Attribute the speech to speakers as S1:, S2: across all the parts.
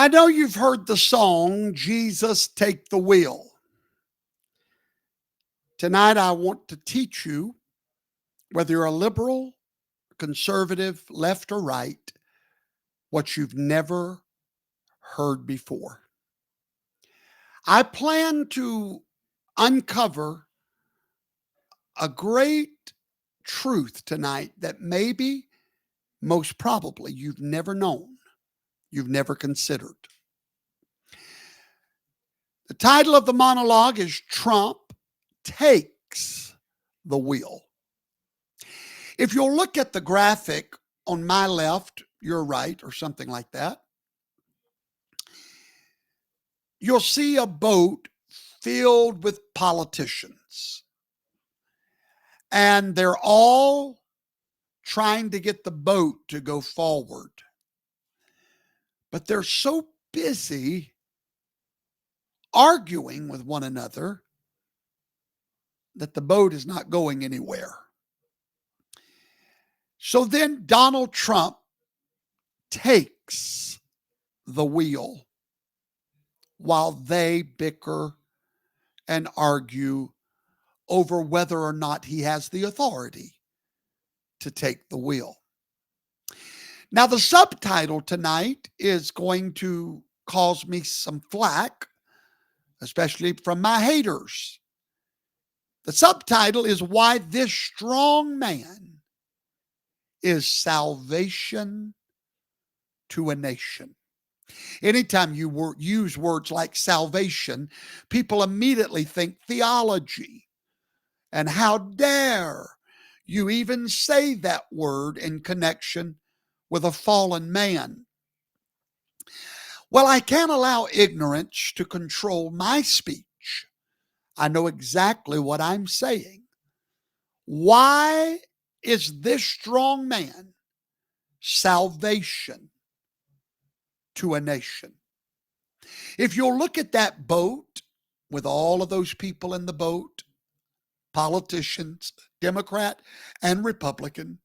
S1: I know you've heard the song, Jesus Take the Wheel. Tonight, I want to teach you, whether you're a liberal, conservative, left or right, what you've never heard before. I plan to uncover a great truth tonight that maybe, most probably, you've never known, you've never considered. The title of the monologue is Trump Takes the Wheel. If you'll look at the graphic on my left, your right, or something like that, you'll see a boat filled with politicians. And they're all trying to get the boat to go forward. But they're so busy arguing with one another that the boat is not going anywhere. So then Donald Trump takes the wheel while they bicker and argue over whether or not he has the authority to take the wheel. Now, the subtitle tonight is going to cause me some flack, especially from my haters. The subtitle is Why This Strong Man is Salvation to a Nation. Anytime you use words like salvation, people immediately think theology. And how dare you even say that word in connection with a fallen man? Well, I can't allow ignorance to control my speech. I know exactly what I'm saying. Why is this strong man salvation to a nation? If you'll look at that boat with all of those people in the boat, politicians, Democrat and Republican,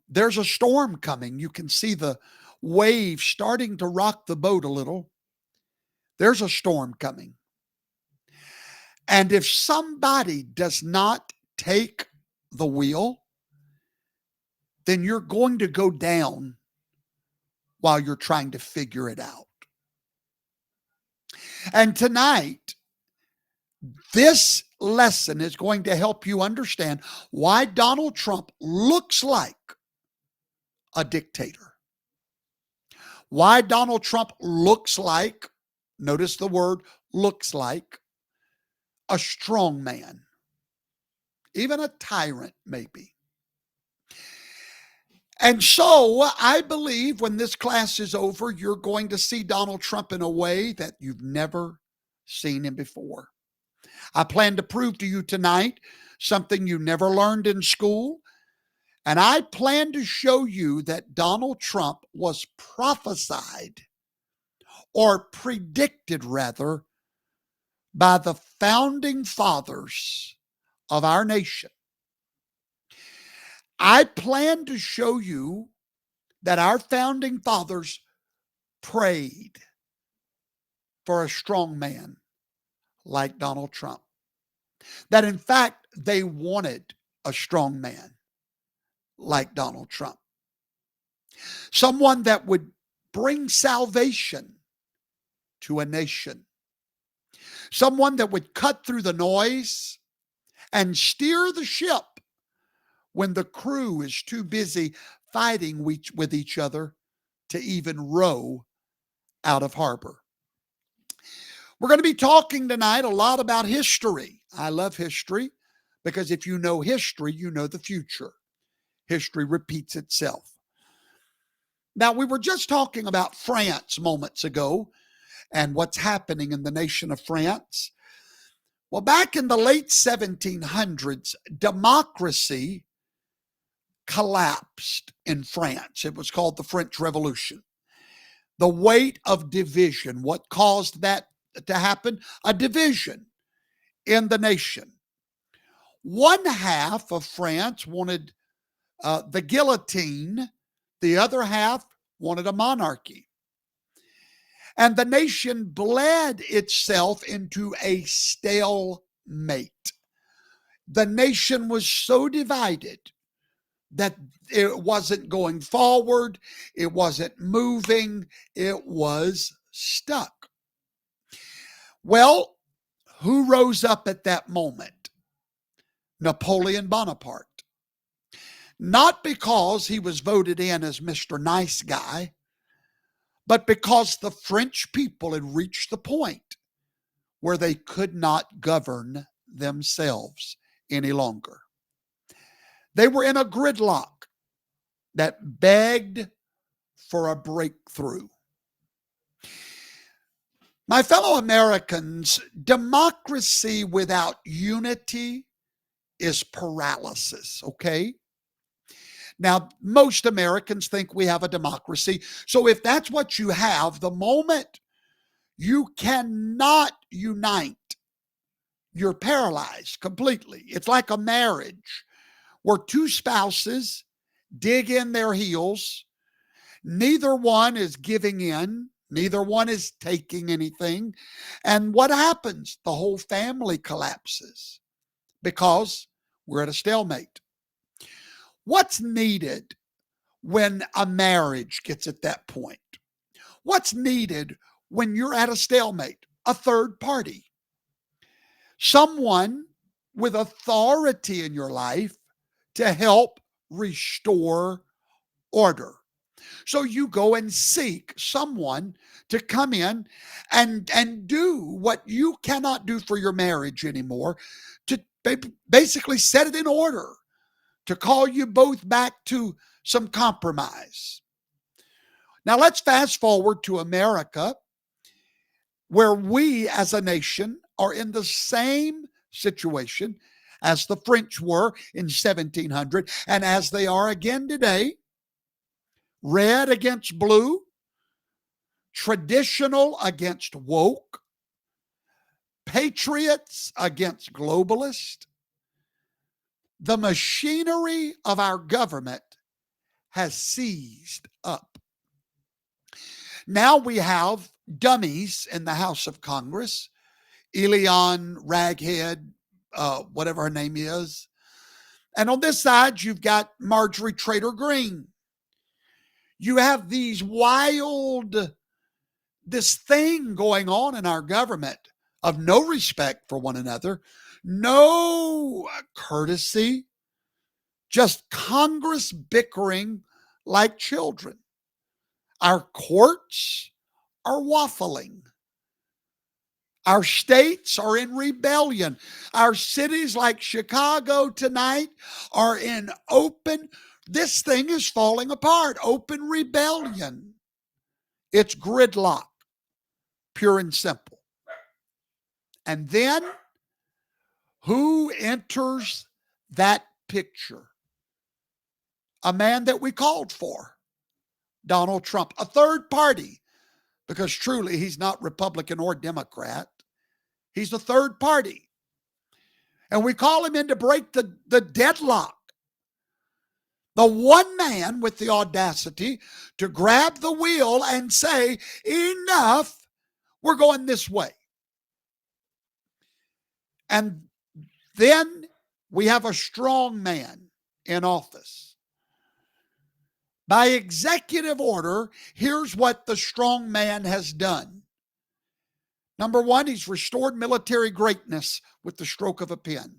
S1: there's a storm coming. You can see the waves starting to rock the boat a little. There's a storm coming. And if somebody does not take the wheel, then you're going to go down while you're trying to figure it out. And tonight, this lesson is going to help you understand why Donald Trump looks like a dictator. Why Donald Trump looks like, notice the word looks like, a strong man, even a tyrant maybe. And so I believe when this class is over, you're going to see Donald Trump in a way that you've never seen him before. I plan to prove to you tonight something you never learned in school. And I plan to show you that Donald Trump was prophesied, or predicted rather, by the founding fathers of our nation. I plan to show you that our founding fathers prayed for a strong man like Donald Trump. That in fact, they wanted a strong man like Donald Trump. Someone that would bring salvation to a nation. Someone that would cut through the noise and steer the ship when the crew is too busy fighting with each other to even row out of harbor. We're going to be talking tonight a lot about history. I love history because if you know history, you know the future. History repeats itself. Now, we were just talking about France moments ago and what's happening in the nation of France. Well, back in the late 1700s, democracy collapsed in France. It was called the French Revolution. The weight of division, what caused that to happen? A division in the nation. One half of France wanted the guillotine. The other half wanted a monarchy. And the nation bled itself into a stalemate. The nation was so divided that it wasn't going forward, it wasn't moving, it was stuck. Well, who rose up at that moment? Napoleon Bonaparte. Not because he was voted in as Mr. Nice Guy, but because the French people had reached the point where they could not govern themselves any longer. They were in a gridlock that begged for a breakthrough. My fellow Americans, democracy without unity is paralysis, okay? Now, most Americans think we have a democracy. So if that's what you have, the moment you cannot unite, you're paralyzed completely. It's like a marriage where two spouses dig in their heels. Neither one is giving in. Neither one is taking anything. And what happens? The whole family collapses because we're at a stalemate. What's needed when a marriage gets at that point? What's needed when you're at a stalemate? A third party. Someone with authority in your life to help restore order. So you go and seek someone to come in and do what you cannot do for your marriage anymore, to basically set it in order, to call you both back to some compromise. Now let's fast forward to America, where we as a nation are in the same situation as the French were in 1700 and as they are again today. Red against blue, traditional against woke, patriots against globalists. The machinery of our government has seized up. Now we have dummies in the House of Congress, Elian Raghead, whatever her name is. And on this side, you've got Marjorie Taylor Greene. You have these this thing going on in our government of no respect for one another, no courtesy, just Congress bickering like children. Our courts are waffling. Our states are in rebellion. Our cities like Chicago tonight are in this thing is falling apart, open rebellion. It's gridlock, pure and simple. And then who enters that picture? A man that we called for, Donald Trump, a third party, because truly he's not Republican or Democrat. He's a third party. And we call him in to break the deadlock. The one man with the audacity to grab the wheel and say, enough, we're going this way. And then we have a strong man in office. By executive order, here's what the strong man has done. Number one, he's restored military greatness with the stroke of a pen.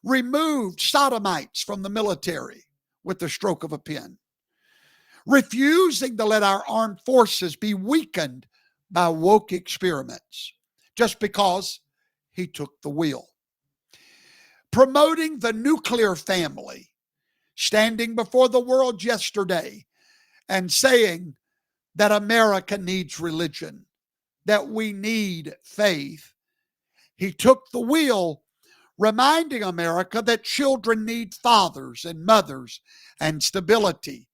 S1: Removed sodomites from the military with the stroke of a pen. Refusing to let our armed forces be weakened by woke experiments just because he took the wheel. Promoting the nuclear family, standing before the world yesterday and saying that America needs religion, that we need faith. He took the wheel, reminding America that children need fathers and mothers and stability.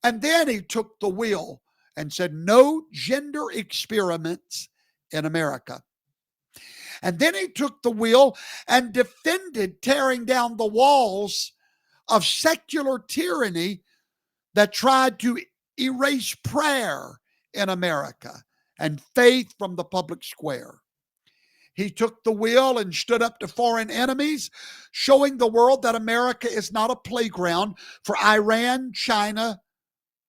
S1: And then he took the wheel and said, no gender experiments in America. And then he took the wheel and defended tearing down the walls of secular tyranny that tried to erase prayer in America and faith from the public square. He took the wheel and stood up to foreign enemies, showing the world that America is not a playground for Iran, China,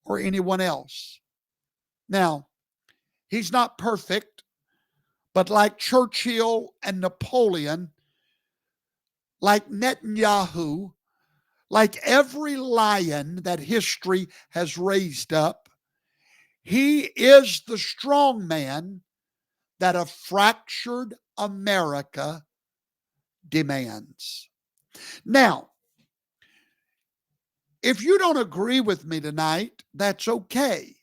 S1: or anyone else. Now, he's not perfect, but like Churchill and Napoleon, like Netanyahu, like every lion that history has raised up, he is the strong man that a fractured America demands. Now, if you don't agree with me tonight, that's okay.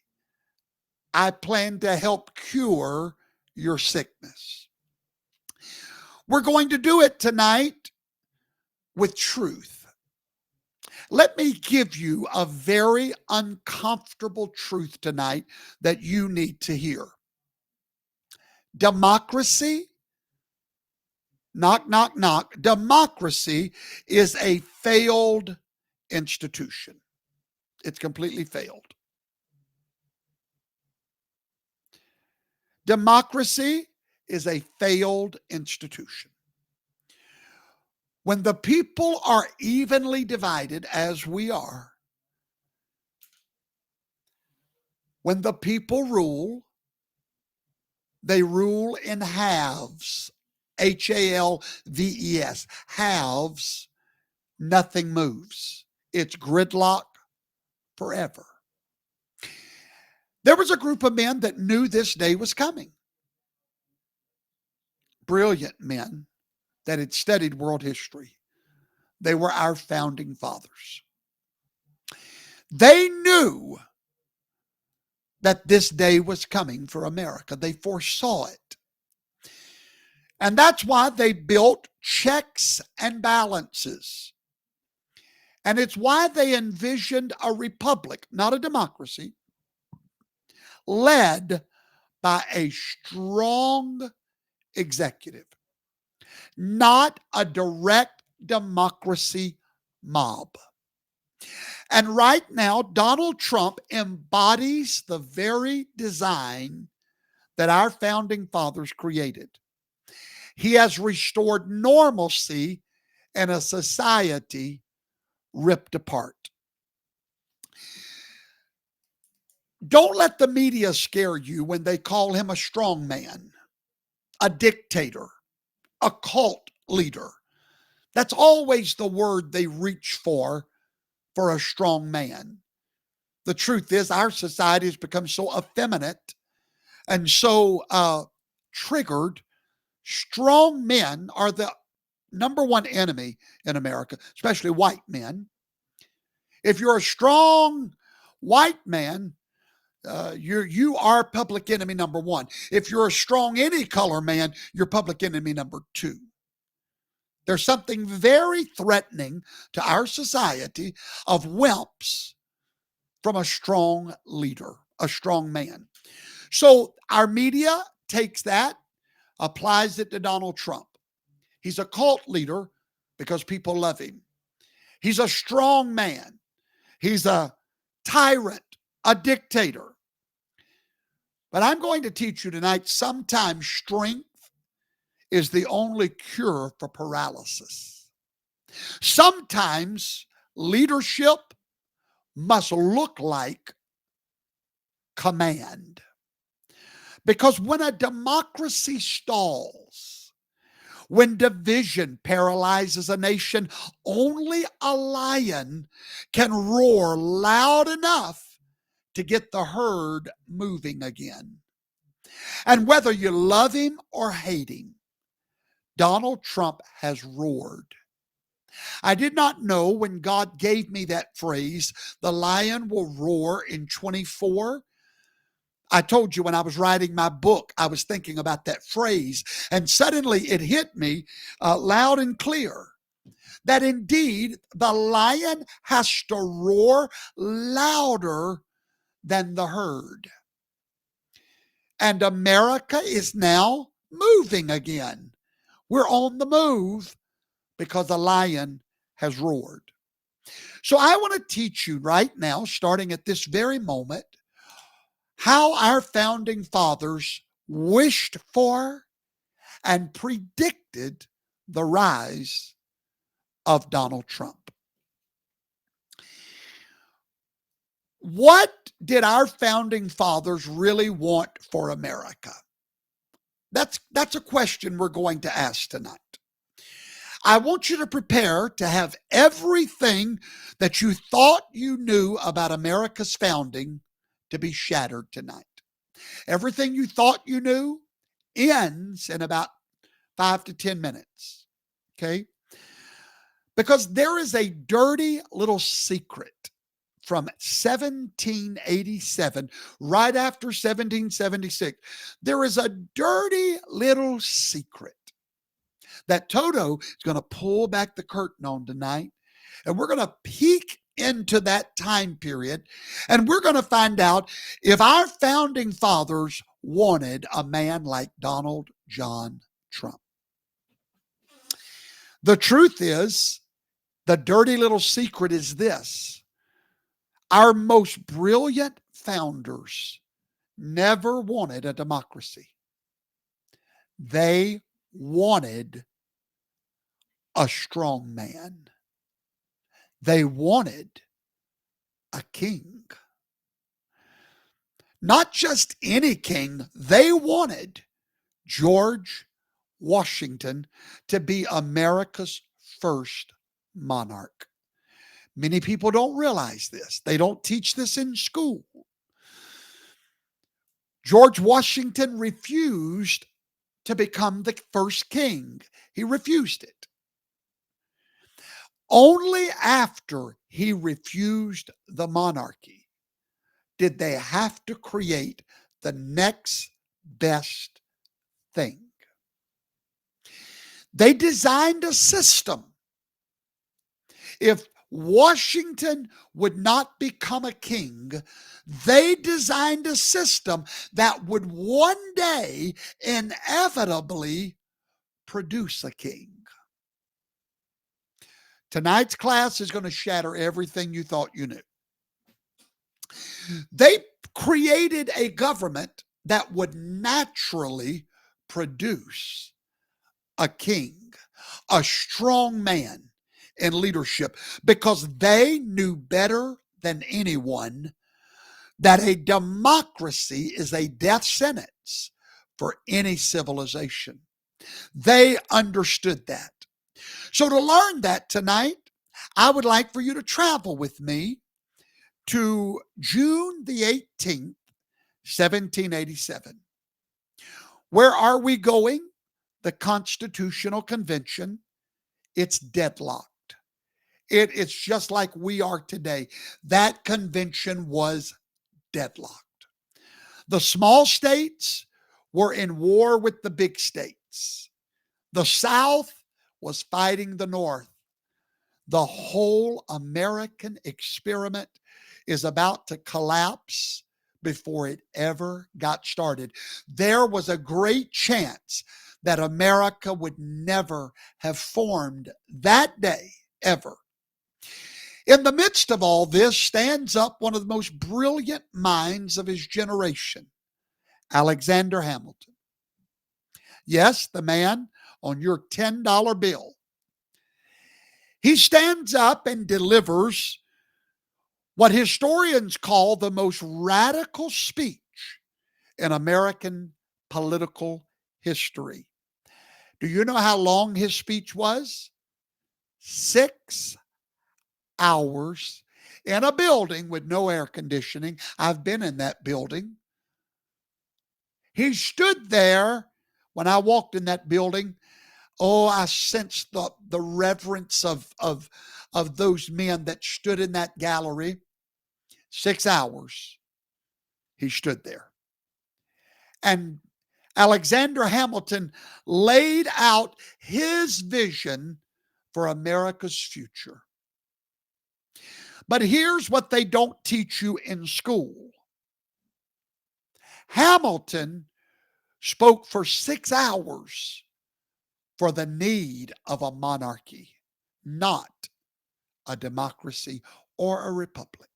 S1: I plan to help cure your sickness. We're going to do it tonight with truth. Let me give you a very uncomfortable truth tonight that you need to hear. Democracy, knock, knock, knock, democracy is a failed institution. It's completely failed. Democracy is a failed institution. When the people are evenly divided, as we are, when the people rule, they rule in halves. Halves. Halves. Nothing moves. It's gridlock forever. There was a group of men that knew this day was coming. Brilliant men that had studied world history. They were our founding fathers. They knew that this day was coming for America. They foresaw it. And that's why they built checks and balances. And it's why they envisioned a republic, not a democracy, led by a strong executive, not a direct democracy mob. And right now, Donald Trump embodies the very design that our founding fathers created. He has restored normalcy in a society ripped apart. Don't let the media scare you when they call him a strongman, a dictator, a cult leader. That's always the word they reach for a strong man. The truth is, our society has become so effeminate and so triggered. Strong men are the number one enemy in America, especially white men. If you're a strong white man, you are public enemy number one. If you're a strong any color man, you're public enemy number two. There's something very threatening to our society of wimps from a strong leader, a strong man. So our media takes that, applies it to Donald Trump. He's a cult leader because people love him. He's a strong man. He's a tyrant, a dictator. But I'm going to teach you tonight, sometimes strength is the only cure for paralysis. Sometimes leadership must look like command. Because when a democracy stalls, when division paralyzes a nation, only a lion can roar loud enough to get the herd moving again. And whether you love him or hate him, Donald Trump has roared. I did not know when God gave me that phrase, the lion will roar in 24. I told you when I was writing my book, I was thinking about that phrase, and suddenly it hit me loud and clear that indeed the lion has to roar louder than the herd. And America is now moving again. We're on the move because the lion has roared. So I want to teach you right now, starting at this very moment, how our founding fathers wished for and predicted the rise of Donald Trump. What did our founding fathers really want for America? That's a question we're going to ask tonight. I want you to prepare to have everything that you thought you knew about America's founding to be shattered tonight. Everything you thought you knew ends in about 5 to 10 minutes. Okay? Because there is a dirty little secret from 1787, right after 1776. There is a dirty little secret that Toto is going to pull back the curtain on tonight. And we're going to peek into that time period. And we're going to find out if our founding fathers wanted a man like Donald John Trump. The truth is, the dirty little secret is this: our most brilliant founders never wanted a democracy. They wanted a strong man. They wanted a king. Not just any king, they wanted George Washington to be America's first monarch. Many people don't realize this. They don't teach this in school. George Washington refused to become the first king. He refused it. Only after he refused the monarchy did they have to create the next best thing. They designed a system. If Washington would not become a king, they designed a system that would one day inevitably produce a king. Tonight's class is going to shatter everything you thought you knew. They created a government that would naturally produce a king, a strong man in leadership, because they knew better than anyone that a democracy is a death sentence for any civilization. They understood that. So to learn that tonight, I would like for you to travel with me to June the 18th, 1787. Where are we going? The Constitutional Convention. It's deadlocked. It's just like we are today. That convention was deadlocked. The small states were in war with the big states. The South was fighting the North. The whole American experiment is about to collapse before it ever got started. There was a great chance that America would never have formed that day, ever. In the midst of all this stands up one of the most brilliant minds of his generation, Alexander Hamilton. Yes, the man on your $10 bill. He stands up and delivers what historians call the most radical speech in American political history. Do you know how long his speech was? 6 hours in a building with no air conditioning. I've been in that building. He stood there when I walked in that building. Oh, I sensed the reverence of those men that stood in that gallery. 6 hours he stood there. And Alexander Hamilton laid out his vision for America's future. But here's what they don't teach you in school. Hamilton spoke for 6 hours for the need of a monarchy, not a democracy or a republic.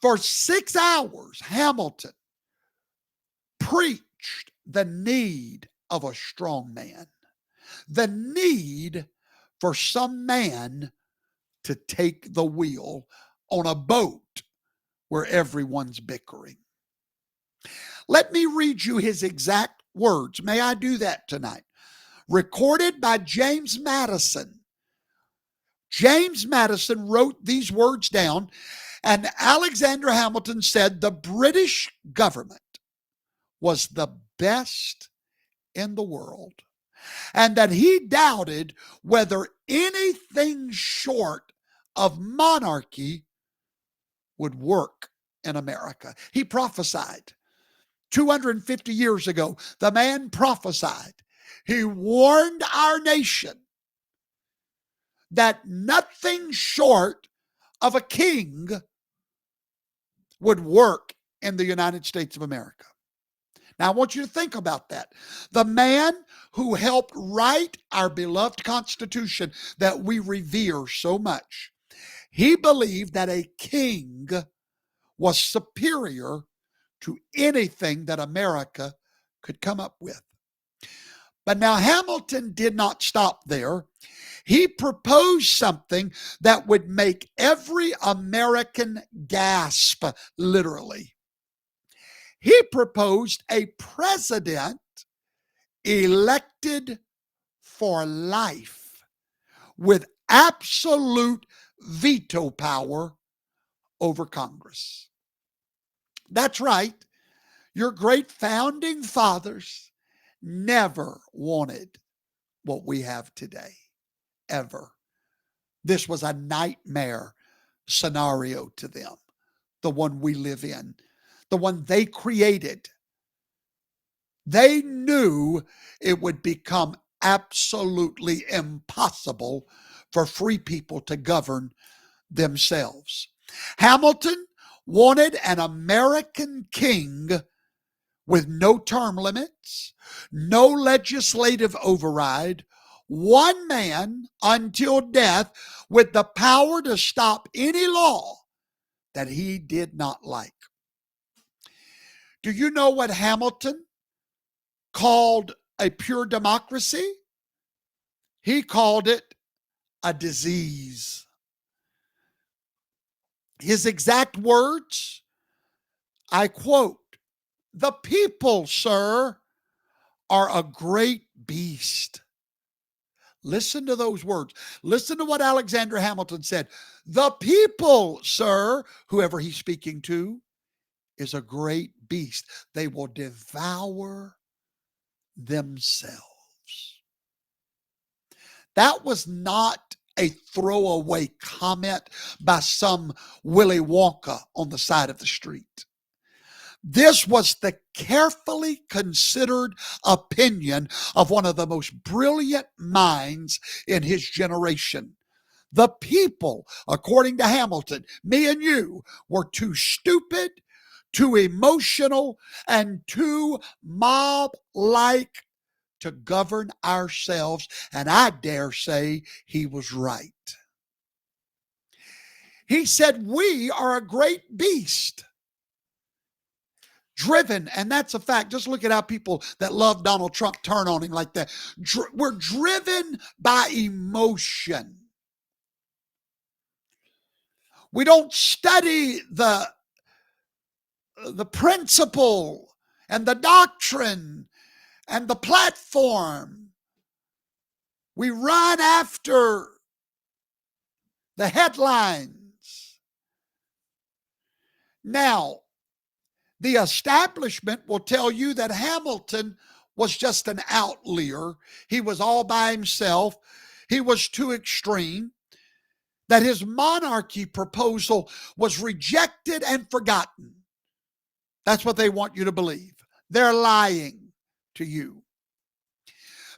S1: For 6 hours, Hamilton preached the need of a strong man, the need for some man to take the wheel on a boat where everyone's bickering. Let me read you his exact words. May I do that tonight? Recorded by James Madison. James Madison wrote these words down, and Alexander Hamilton said the British government was the best in the world, and that he doubted whether anything short of monarchy would work in America. He prophesied 250 years ago. The man prophesied. He warned our nation that nothing short of a king would work in the United States of America. Now, I want you to think about that. The man who helped write our beloved Constitution that we revere so much, he believed that a king was superior to anything that America could come up with. But now Hamilton did not stop there. He proposed something that would make every American gasp, literally. He proposed a president elected for life with absolute veto power over Congress. That's right. Your great founding fathers never wanted what we have today, ever. This was a nightmare scenario to them, the one we live in, the one they created. They knew it would become absolutely impossible for free people to govern themselves. Hamilton wanted an American king with no term limits, no legislative override, one man until death with the power to stop any law that he did not like. Do you know what Hamilton called a pure democracy? He called it a disease. His exact words, I quote, "The people, sir, are a great beast." Listen to those words. Listen to what Alexander Hamilton said. The people, sir, whoever he's speaking to, is a great beast. They will devour themselves. That was not a throwaway comment by some Willy Wonka on the side of the street. This was the carefully considered opinion of one of the most brilliant minds in his generation. The people, according to Hamilton, me and you, were too stupid, too emotional, and too mob-like to govern ourselves. And I dare say he was right. He said, we are a great beast. Driven, and that's a fact. Just look at how people that love Donald Trump turn on him like that. We're driven by emotion. We don't study the principle and the doctrine and the platform. We run after the headlines. Now, the establishment will tell you that Hamilton was just an outlier. He was all by himself. He was too extreme. That his monarchy proposal was rejected and forgotten. That's what they want you to believe. They're lying to you.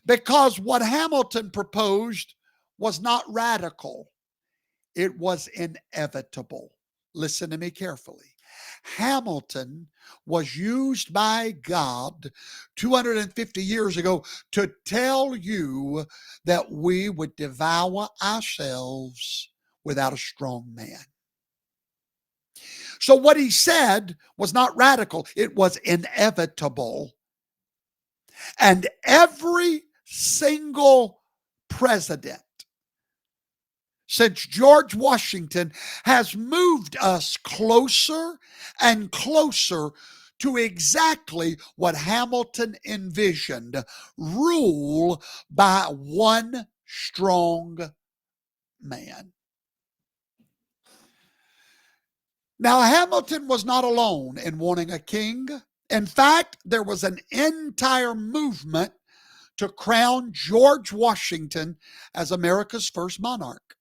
S1: Because what Hamilton proposed was not radical. It was inevitable. Listen to me carefully. Hamilton was used by God 250 years ago to tell you that we would devour ourselves without a strong man. So what he said was not radical, it was inevitable. And every single president since George Washington has moved us closer and closer to exactly what Hamilton envisioned: rule by one strong man. Now, Hamilton was not alone in wanting a king. In fact, there was an entire movement to crown George Washington as America's first monarch.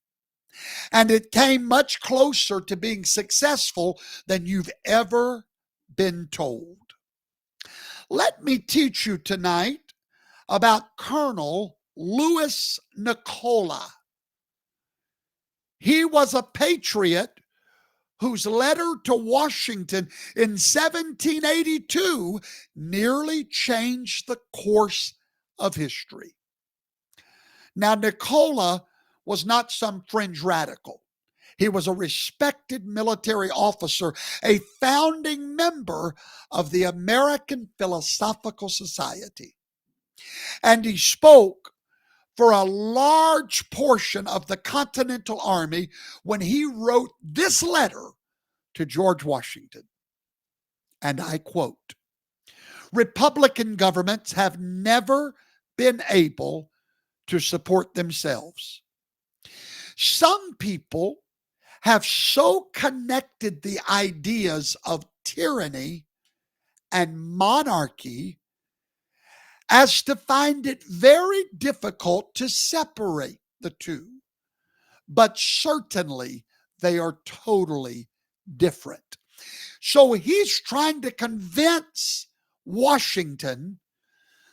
S1: And it came much closer to being successful than you've ever been told. Let me teach you tonight about Colonel Louis Nicola. He was a patriot whose letter to Washington in 1782 nearly changed the course of history. Now, Nicola was not some fringe radical. He was a respected military officer, a founding member of the American Philosophical Society. And he spoke for a large portion of the Continental Army when he wrote this letter to George Washington. And I quote, "Republican governments have never been able to support themselves. Some people have so connected the ideas of tyranny and monarchy as to find it very difficult to separate the two. But certainly they are totally different." So he's trying to convince Washington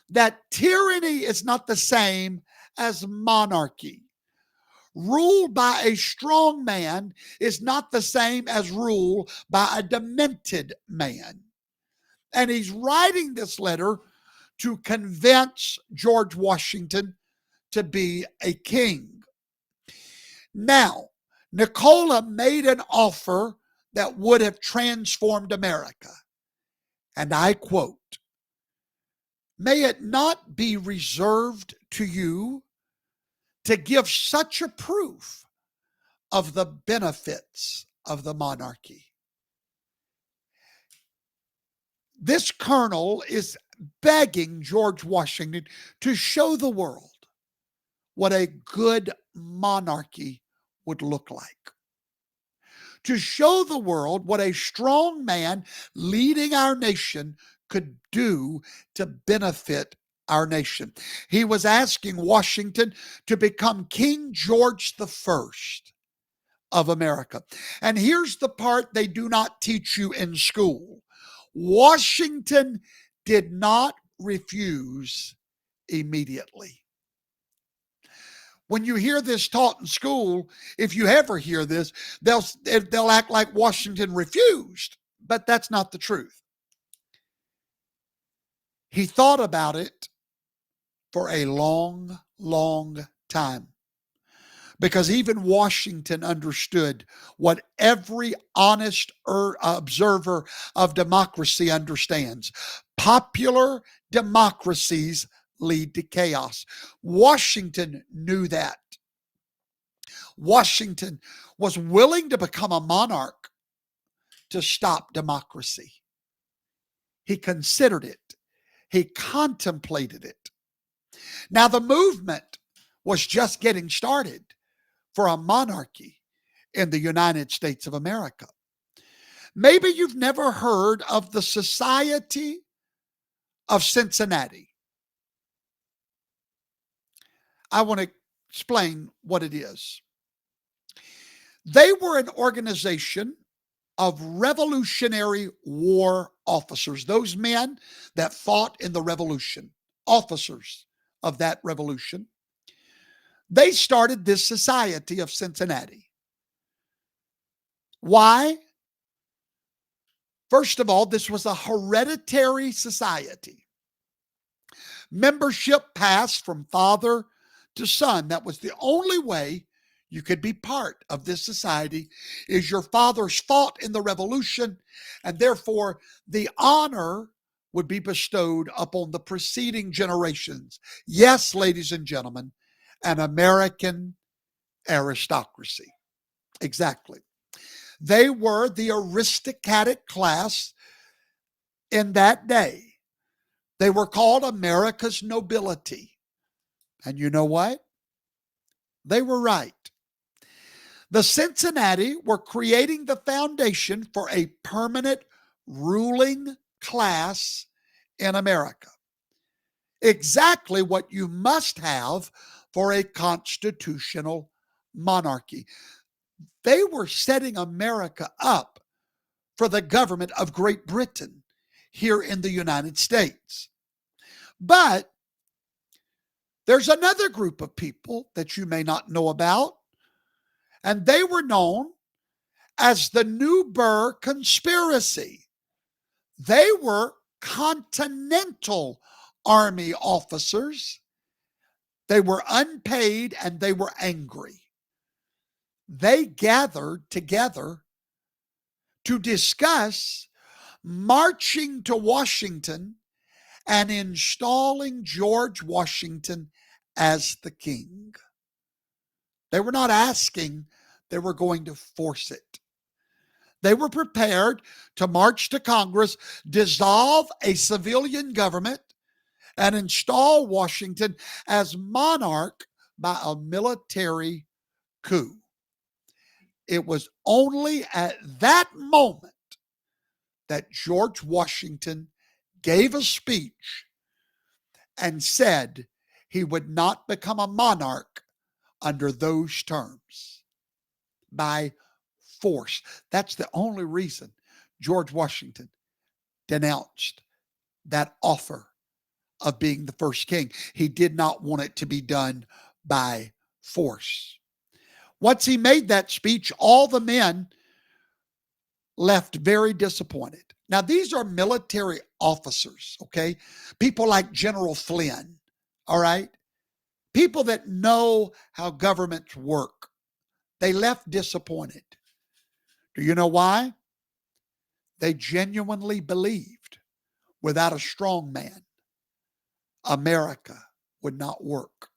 S1: that tyranny is not the same as monarchy. Rule by a strong man is not the same as rule by a demented man. And he's writing this letter to convince George Washington to be a king. Now, Nicola made an offer that would have transformed America. And I quote, "May it not be reserved to you to give such a proof of the benefits of the monarchy." This colonel is begging George Washington to show the world what a good monarchy would look like, to show the world what a strong man leading our nation could do to benefit our nation. He was asking Washington to become King George I of America. And here's the part they do not teach you in school: Washington did not refuse immediately. When you hear this taught in school, if you ever hear this, they'll act like Washington refused, but that's not the truth. He thought about it for a long, long time, because even Washington understood what every honest observer of democracy understands: popular democracies lead to chaos. Washington knew that. Washington was willing to become a monarch to stop democracy. He considered it. He contemplated it. Now, the movement was just getting started for a monarchy in the United States of America. Maybe you've never heard of the Society of Cincinnati. I want to explain what it is. They were an organization of Revolutionary War officers, those men that fought in the Revolution, officers of that revolution. They started this Society of Cincinnati. Why? First of all, this was a hereditary society. Membership passed from father to son. That was the only way you could be part of this society is your fathers fought in the revolution, and therefore the honor would be bestowed upon the preceding generations. Yes, ladies and gentlemen, an American aristocracy. Exactly. They were the aristocratic class in that day. They were called America's nobility. And you know what? They were right. The Cincinnati were creating the foundation for a permanent ruling class in America. Exactly what you must have for a constitutional monarchy. They were setting America up for the government of Great Britain here in the United States. But there's another group of people that you may not know about, and they were known as the New Burr Conspiracy. They were Continental Army officers. They were unpaid and they were angry. They gathered together to discuss marching to Washington and installing George Washington as the king. They were not asking, they were going to force it. They were prepared to march to Congress, dissolve a civilian government, and install Washington as monarch by a military coup. It was only at that moment that George Washington gave a speech and said he would not become a monarch under those terms, by force. That's the only reason George Washington denounced that offer of being the first king. He did not want it to be done by force. Once he made that speech, all the men left very disappointed. Now, these are military officers, okay? People like General Flynn, all right? People that know how governments work. They left disappointed. Do you know why? They genuinely believed without a strong man, America would not work.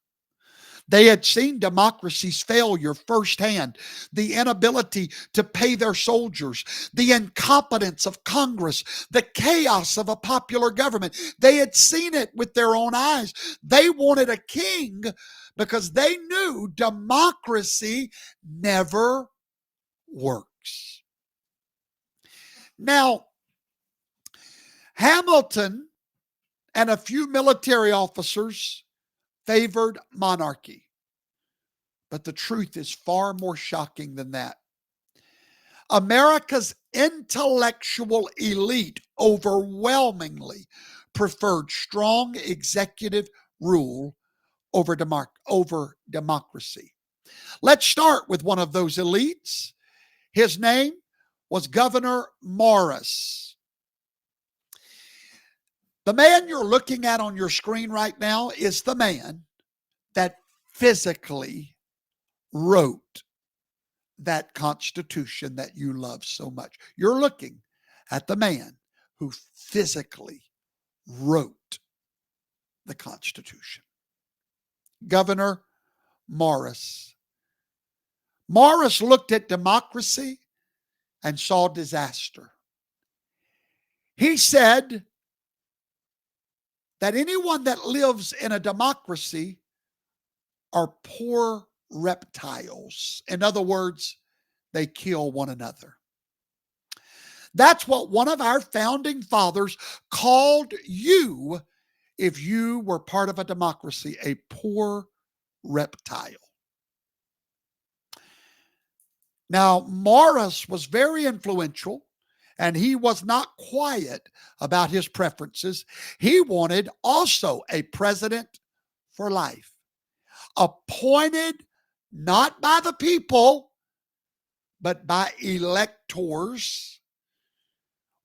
S1: They had seen democracy's failure firsthand, the inability to pay their soldiers, the incompetence of Congress, the chaos of a popular government. They had seen it with their own eyes. They wanted a king because they knew democracy never works. Now, Hamilton and a few military officers favored monarchy. But the truth is far more shocking than that. America's intellectual elite overwhelmingly preferred strong executive rule over democracy. Let's start with one of those elites. His name was Governor Morris. The man you're looking at on your screen right now is the man that physically wrote that Constitution that you love so much. You're looking at the man who physically wrote the Constitution. Governor Morris. Morris looked at democracy and saw disaster. He said that anyone that lives in a democracy are poor reptiles. In other words, they kill one another. That's what one of our founding fathers called you if you were part of a democracy, a poor reptile. Now, Morris was very influential, and he was not quiet about his preferences. He wanted also a president for life, appointed not by the people, but by electors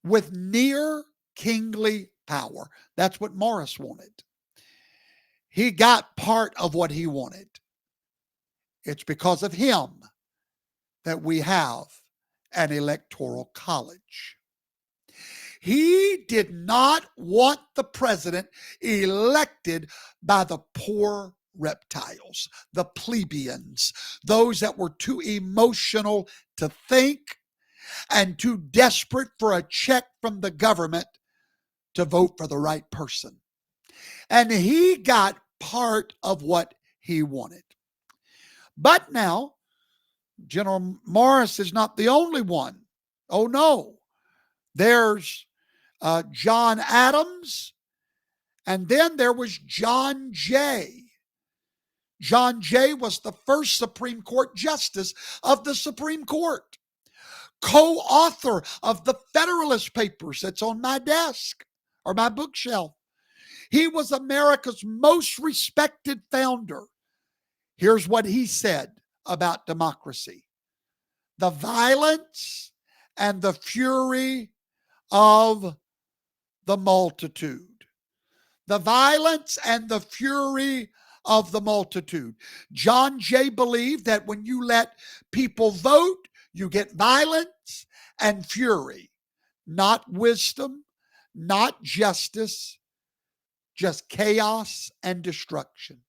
S1: with near kingly power. That's what Morris wanted. He got part of what he wanted. It's because of him that we have an electoral college. He did not want the president elected by the poor reptiles, the plebeians, those that were too emotional to think and too desperate for a check from the government to vote for the right person. And he got part of what he wanted. But now, General Morris is not the only one. Oh no, there's John Adams, and then there was John Jay. John Jay was the first Supreme Court Justice of the Supreme Court, co-author of the Federalist Papers that's on my desk or my bookshelf. He was America's most respected founder. Here's what he said about democracy: the violence and the fury of the multitude. The violence and the fury of the multitude. John Jay believed that when you let people vote, you get violence and fury, not wisdom, not justice, just chaos and destruction.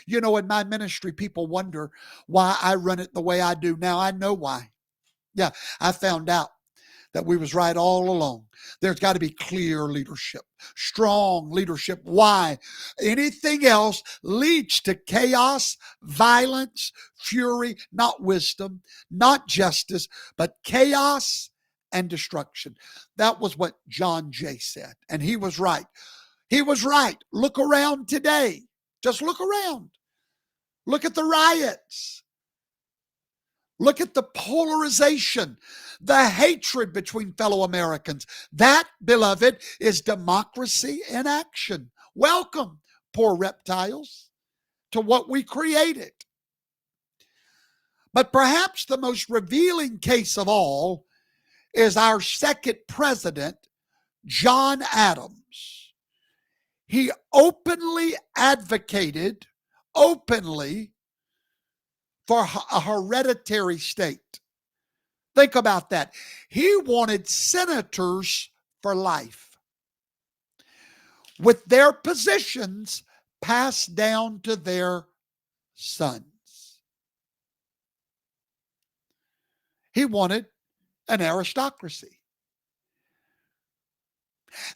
S1: You know, in my ministry, people wonder why I run it the way I do. Now I know why. Yeah, I found out that we was right all along. There's got to be clear leadership, strong leadership. Why? Anything else leads to chaos, violence, fury, not wisdom, not justice, but chaos and destruction. That was what John Jay said, and he was right. He was right. Look around today. Just look around. Look at the riots. Look at the polarization, the hatred between fellow Americans. That, beloved, is democracy in action. Welcome, poor reptiles, to what we created. But perhaps the most revealing case of all is our second president, John Adams. He openly advocated, for a hereditary state. Think about that. He wanted senators for life, with their positions passed down to their sons. He wanted an aristocracy.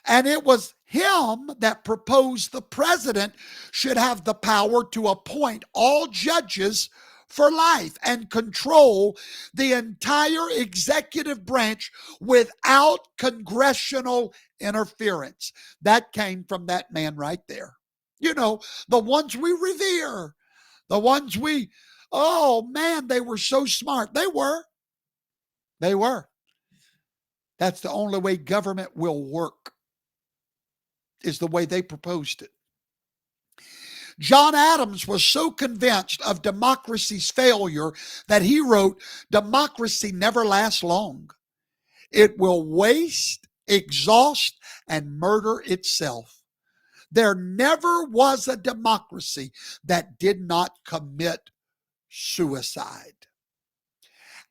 S1: And it was him that proposed the president should have the power to appoint all judges for life and control the entire executive branch without congressional interference. That came from that man right there. You know, the ones we revere, the ones oh man, they were so smart. They were. That's the only way government will work, is the way they proposed it. John Adams was so convinced of democracy's failure that he wrote, "Democracy never lasts long. It will waste, exhaust, and murder itself. There never was a democracy that did not commit suicide."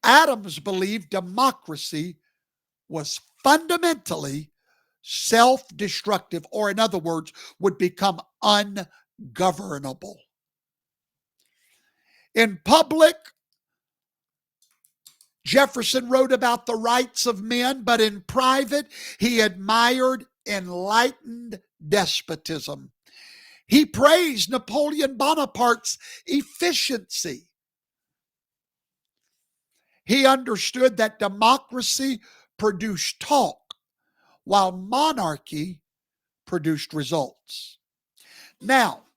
S1: Adams believed democracy was fundamentally self-destructive, or in other words, would become ungovernable. In public, Jefferson wrote about the rights of men, but in private, he admired enlightened despotism. He praised Napoleon Bonaparte's efficiency. He understood that democracy produced talk, while monarchy produced results. Now,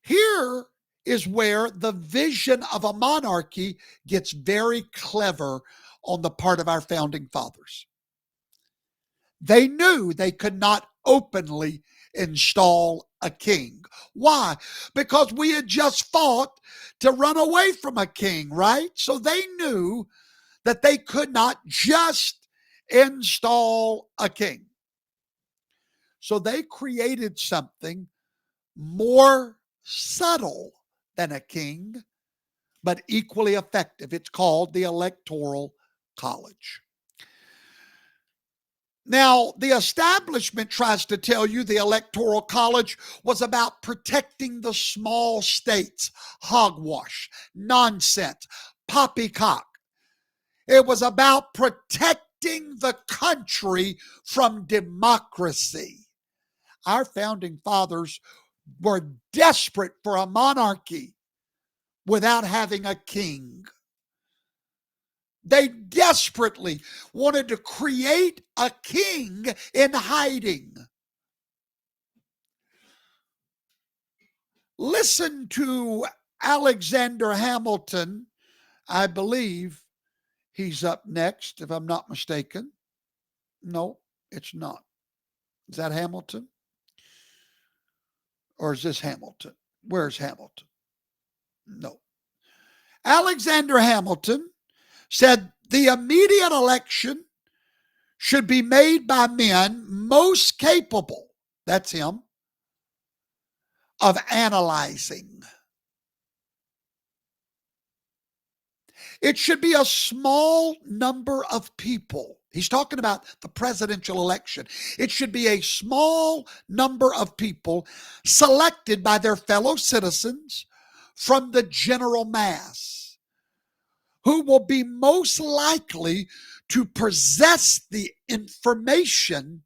S1: here is where the vision of a monarchy gets very clever on the part of our founding fathers. They knew they could not openly install a king. Why? Because we had just fought to run away from a king, right? So they knew that they could not just install a king. So they created something more subtle than a king, but equally effective. It's called the Electoral College. Now, the establishment tries to tell you the Electoral College was about protecting the small states. Hogwash, nonsense, poppycock. It was about protecting the country from democracy. Our founding fathers were desperate for a monarchy without having a king. They desperately wanted to create a king in hiding. Listen to Alexander Hamilton. I believe he's up next, if I'm not mistaken. No, it's not. Is that Hamilton? Or is this Hamilton? Where's Hamilton? No. Alexander Hamilton said the immediate election should be made by men most capable, that's him, of analyzing. It should be a small number of people. He's talking about the presidential election. It should be a small number of people selected by their fellow citizens from the general mass who will be most likely to possess the information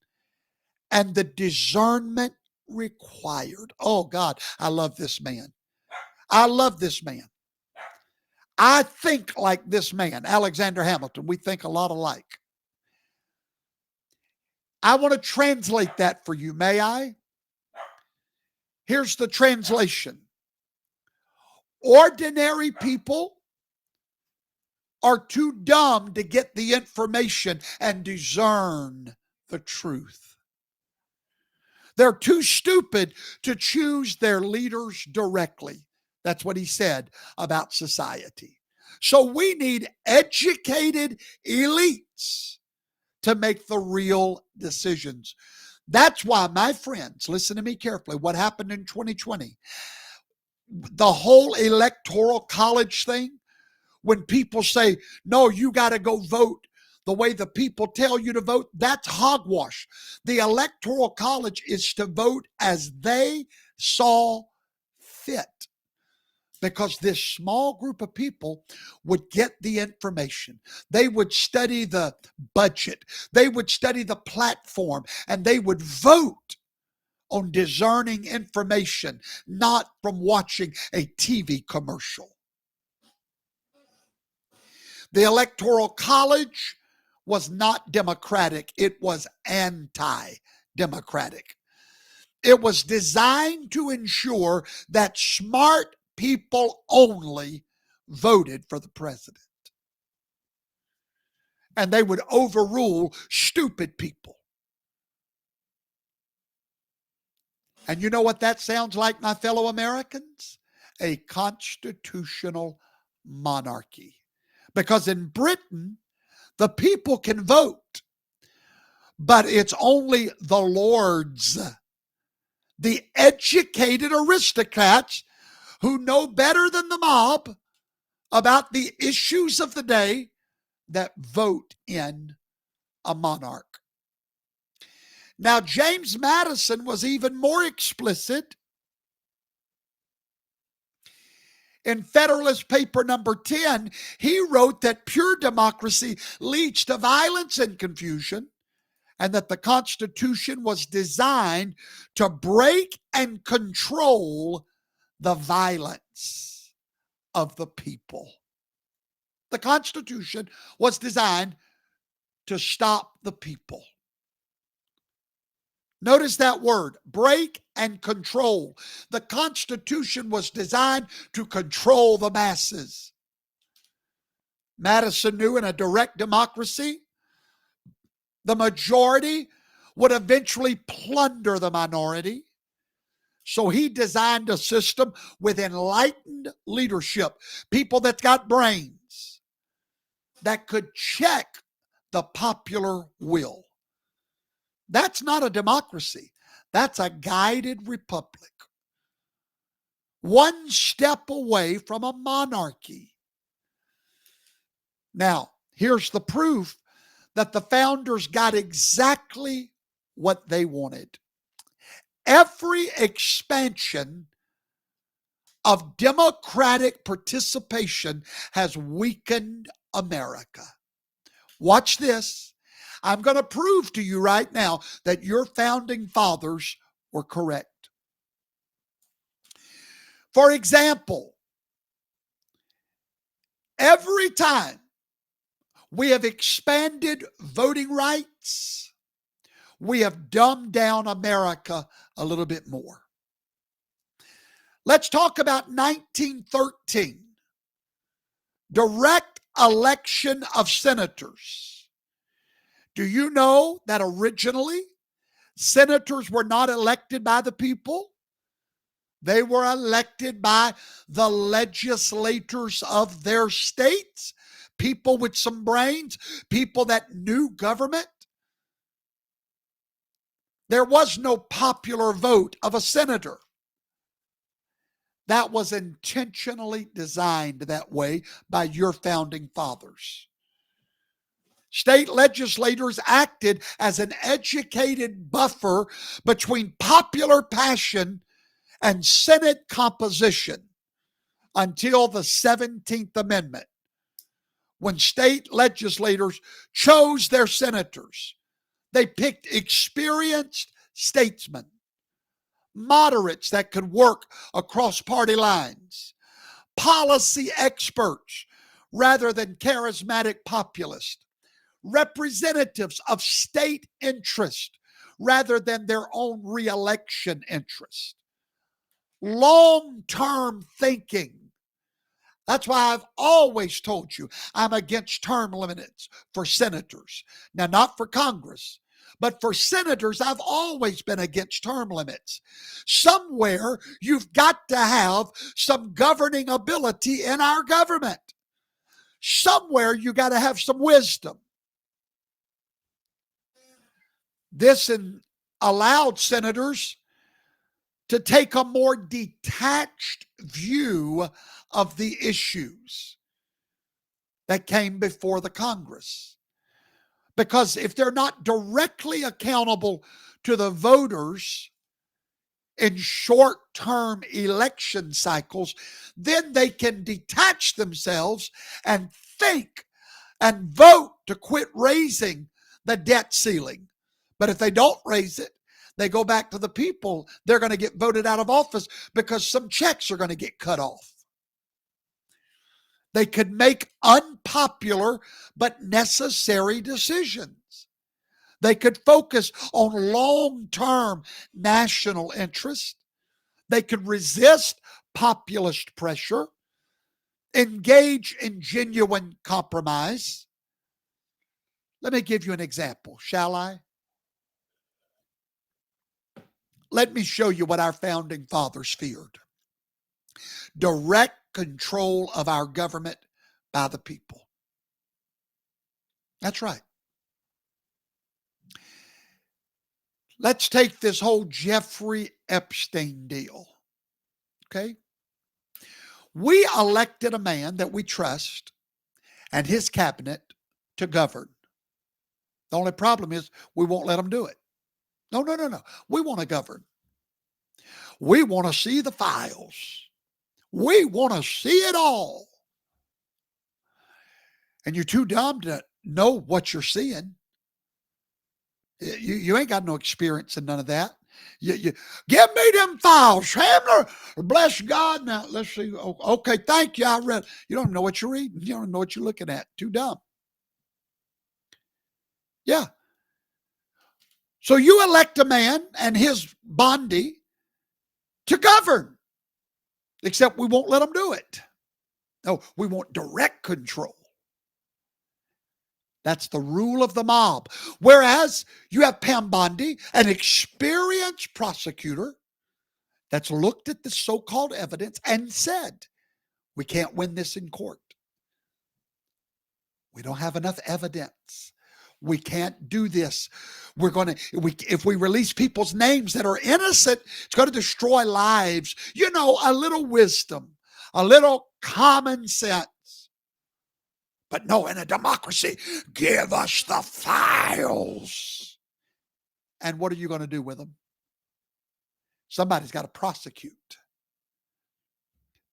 S1: and the discernment required. Oh God, I love this man. I love this man. I think like this man, Alexander Hamilton. We think a lot alike. I want to translate that for you, may I? Here's the translation. Ordinary people are too dumb to get the information and discern the truth. They're too stupid to choose their leaders directly. That's what he said about society. So we need educated elites to make the real decisions. That's why, my friends, listen to me carefully. What happened in 2020? The whole electoral college thing, when people say, no, you got to go vote the way the people tell you to vote, that's hogwash. The electoral college is to vote as they saw fit, because this small group of people would get the information. They would study the budget. They would study the platform, and they would vote on discerning information, not from watching a TV commercial. The Electoral College was not democratic. It was anti-democratic. It was designed to ensure that smart people only voted for the president. And they would overrule stupid people. And you know what that sounds like, my fellow Americans? A constitutional monarchy. Because in Britain, the people can vote, but it's only the lords, the educated aristocrats who know better than the mob about the issues of the day that vote in a monarch. Now, James Madison was even more explicit. In Federalist Paper number 10, he wrote that pure democracy leads to violence and confusion, and that the Constitution was designed to break and control the violence of the people. The Constitution was designed to stop the people. Notice that word, break and control. The Constitution was designed to control the masses. Madison knew in a direct democracy, the majority would eventually plunder the minority. So he designed a system with enlightened leadership, people that got brains, that could check the popular will. That's not a democracy. That's a guided republic. One step away from a monarchy. Now, here's the proof that the founders got exactly what they wanted. Every expansion of democratic participation has weakened America. Watch this. I'm going to prove to you right now that your founding fathers were correct. For example, every time we have expanded voting rights, we have dumbed down America a little bit more. Let's talk about 1913, direct election of senators. Do you know that originally senators were not elected by the people? They were elected by the legislators of their states, people with some brains, people that knew government. There was no popular vote of a senator. That was intentionally designed that way by your founding fathers. State legislators acted as an educated buffer between popular passion and Senate composition until the 17th Amendment, when state legislators chose their senators. They picked experienced statesmen, moderates that could work across party lines, policy experts rather than charismatic populists, representatives of state interest rather than their own reelection interest. Long-term thinking. That's why I've always told you I'm against term limits for senators. Now, not for Congress, but for senators, I've always been against term limits. Somewhere you've got to have some governing ability in our government. Somewhere you got to have some wisdom. This allowed senators to take a more detached view of the issues that came before the Congress. Because if they're not directly accountable to the voters in short-term election cycles, then they can detach themselves and think and vote to quit raising the debt ceiling. But if they don't raise it, they go back to the people, they're going to get voted out of office because some checks are going to get cut off. They could make unpopular but necessary decisions. They could focus on long-term national interest. They could resist populist pressure, engage in genuine compromise. Let me give you an example, shall I? Let me show you what our founding fathers feared. Direct control of our government by the people. That's right. Let's take this whole Jeffrey Epstein deal. Okay? We elected a man that we trust and his cabinet to govern. The only problem is we won't let them do it. No. We want to govern. We want to see the files. We want to see it all. And you're too dumb to know what you're seeing. You ain't got no experience in none of that. You give me them files, Hamler. Bless God. Now let's see. Okay, thank you. I read. You don't know what you're reading. You don't know what you're looking at. Too dumb. Yeah. So you elect a man and his bondi to govern, except we won't let them do it. No, we want direct control. That's the rule of the mob. Whereas you have Pam Bondi, an experienced prosecutor that's looked at the so-called evidence and said, we can't win this in court. We don't have enough evidence. We can't do this. If we release people's names that are innocent, it's going to destroy lives. You know, a little wisdom, a little common sense. But no, in a democracy, give us the files. And what are you going to do with them? Somebody's got to prosecute.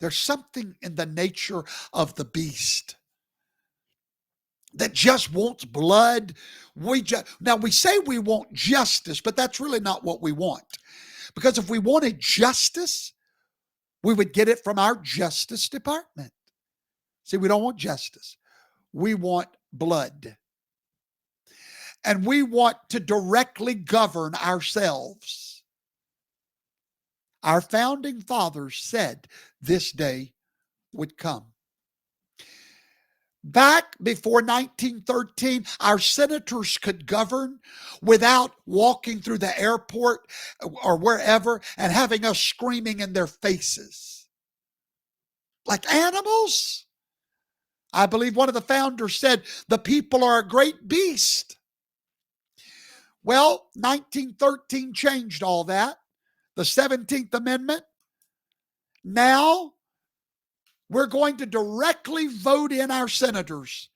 S1: There's something in the nature of the beast that just wants blood. Now we say we want justice, but that's really not what we want. Because if we wanted justice, we would get it from our Justice Department. See, we don't want justice. We want blood. And we want to directly govern ourselves. Our founding fathers said this day would come. Back before 1913, our senators could govern without walking through the airport or wherever and having us screaming in their faces. Like animals? I believe one of the founders said, the people are a great beast. Well, 1913 changed all that. The 17th Amendment. Now, we're going to directly vote in our senators.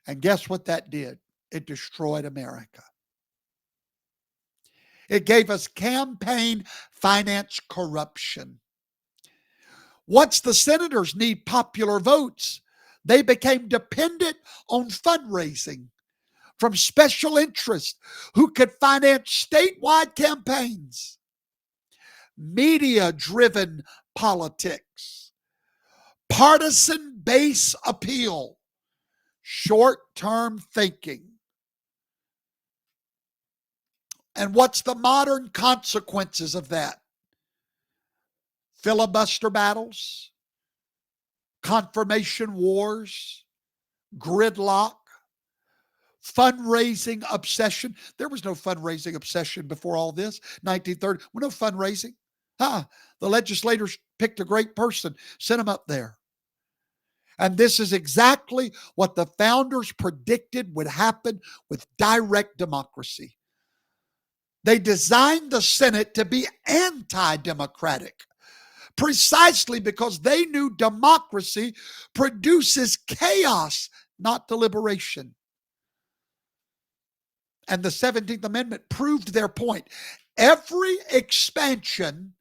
S1: And guess what that did? It destroyed America. It gave us campaign finance corruption. Once the senators need popular votes, they became dependent on fundraising from special interests who could finance statewide campaigns. Media-driven politics, partisan base appeal, short-term thinking. And what's the modern consequences of that? Filibuster battles, confirmation wars, gridlock, fundraising obsession. There was no fundraising obsession before all this. 1930, well, no fundraising. The legislators picked a great person, sent him up there. And this is exactly what the founders predicted would happen with direct democracy. They designed the Senate to be anti-democratic, precisely because they knew democracy produces chaos, not deliberation. And the 17th Amendment proved their point. Every expansion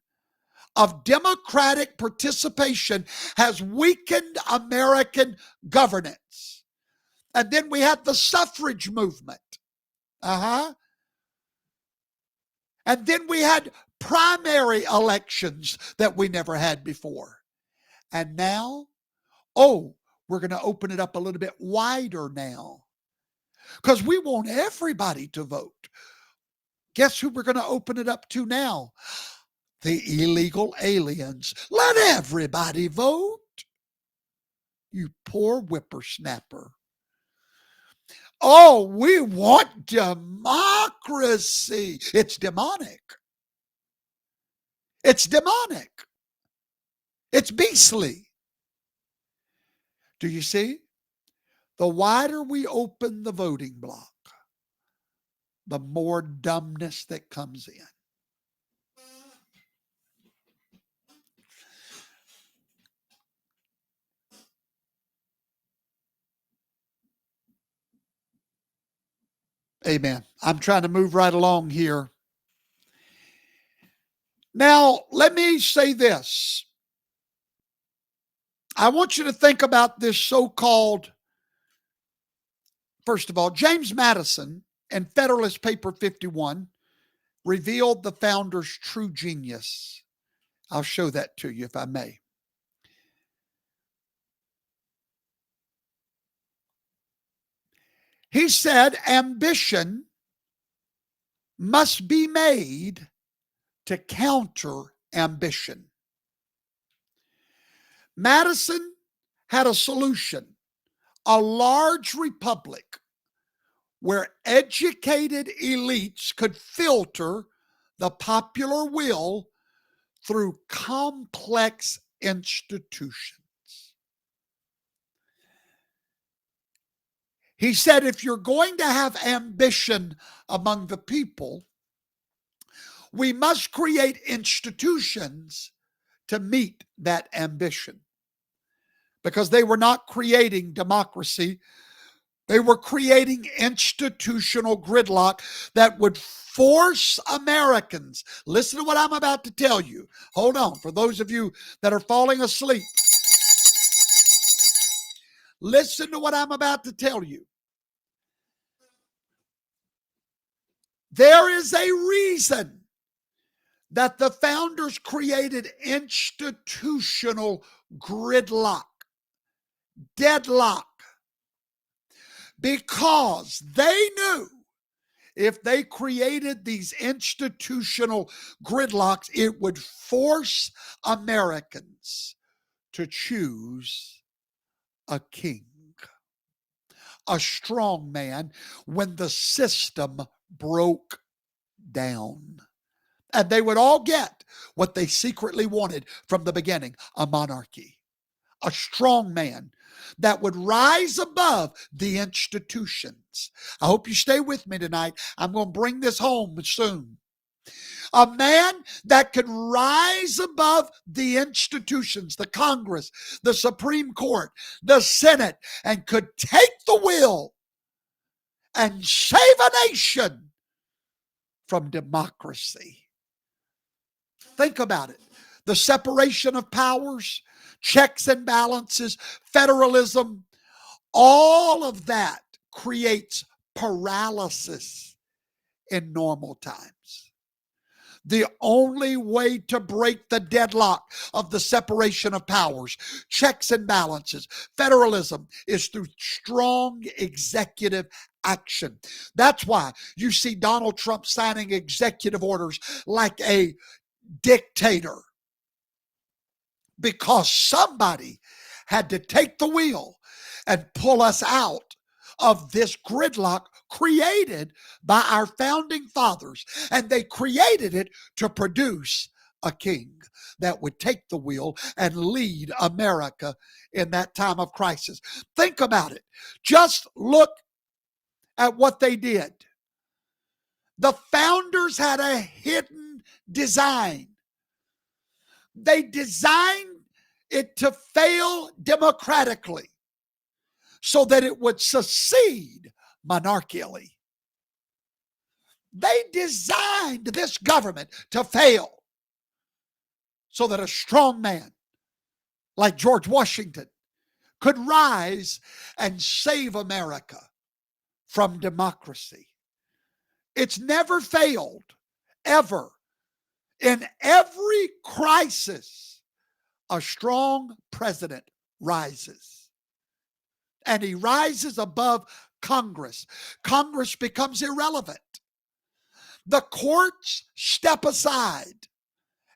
S1: of democratic participation has weakened American governance. And then we had the suffrage movement. And then we had primary elections that we never had before. And now, we're going to open it up a little bit wider now, because we want everybody to vote. Guess who we're going to open it up to now? The illegal aliens. Let everybody vote. You poor whippersnapper. We want democracy. It's demonic. It's demonic. It's beastly. Do you see? The wider we open the voting block, the more dumbness that comes in. Amen. I'm trying to move right along here. Now, let me say this. I want you to think about this so-called, first of all, James Madison in Federalist Paper 51 revealed the founder's true genius. I'll show that to you if I may. He said ambition must be made to counter ambition. Madison had a solution, a large republic where educated elites could filter the popular will through complex institutions. He said, if you're going to have ambition among the people, we must create institutions to meet that ambition. because they were not creating democracy. They were creating institutional gridlock that would force Americans. Listen to what I'm about to tell you. Hold on. For those of you that are falling asleep, listen to what I'm about to tell you. There is a reason that the founders created institutional gridlock, deadlock, because they knew if they created these institutional gridlocks, it would force Americans to choose a king, a strong man, when the system broke down. And they would all get what they secretly wanted from the beginning, a monarchy, a strong man that would rise above the institutions. I hope you stay with me tonight. I'm going to bring this home soon. A man that could rise above the institutions, the Congress, the Supreme Court, the Senate, and could take the wheel and save a nation from democracy. Think about it. The separation of powers, checks and balances, federalism, all of that creates paralysis in normal times. The only way to break the deadlock of the separation of powers, checks and balances, federalism, is through strong executive action. That's why you see Donald Trump signing executive orders like a dictator, because somebody had to take the wheel and pull us out of this gridlock created by our founding fathers. And they created it to produce a king that would take the wheel and lead America in that time of crisis. Think about it. Just look at what they did. The founders had a hidden design. They designed it to fail democratically so that it would succeed monarchically. They designed this government to fail so that a strong man like George Washington could rise and save America from democracy. It's never failed, ever. In every crisis, a strong president rises. And he rises above Congress. Congress becomes irrelevant. The courts step aside,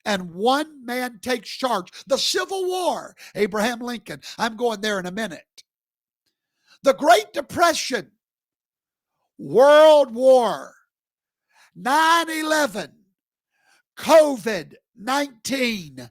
S1: and one man takes charge. The Civil War, Abraham Lincoln. I'm going there in a minute. The Great Depression, World War, 9/11, COVID-19.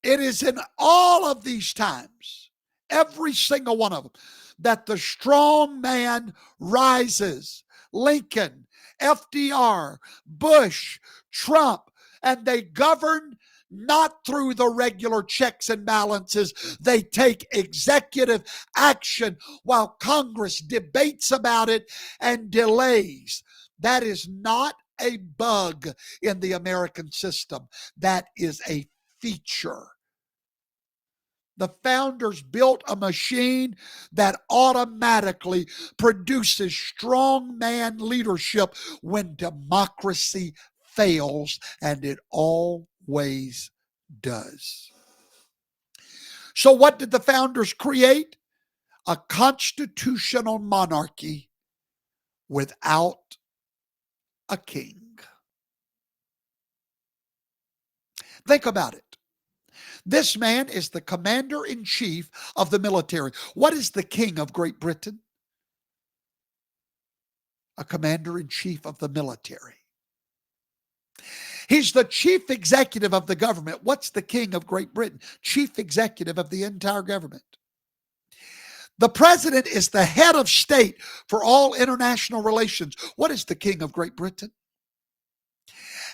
S1: It is in all of these times, every single one of them, that the strong man rises. Lincoln, FDR, Bush, Trump, and they govern not through the regular checks and balances. They take executive action while Congress debates about it and delays. That is not a bug in the American system. That is a feature. The founders built a machine that automatically produces strongman leadership when democracy fails, and it always does. So what did the founders create? A constitutional monarchy without a king. Think about it. This man is the commander-in-chief of the military. What is the king of Great Britain? A commander-in-chief of the military. He's the chief executive of the government. What's the king of Great Britain? Chief executive of the entire government. The president is the head of state for all international relations. What is the king of Great Britain?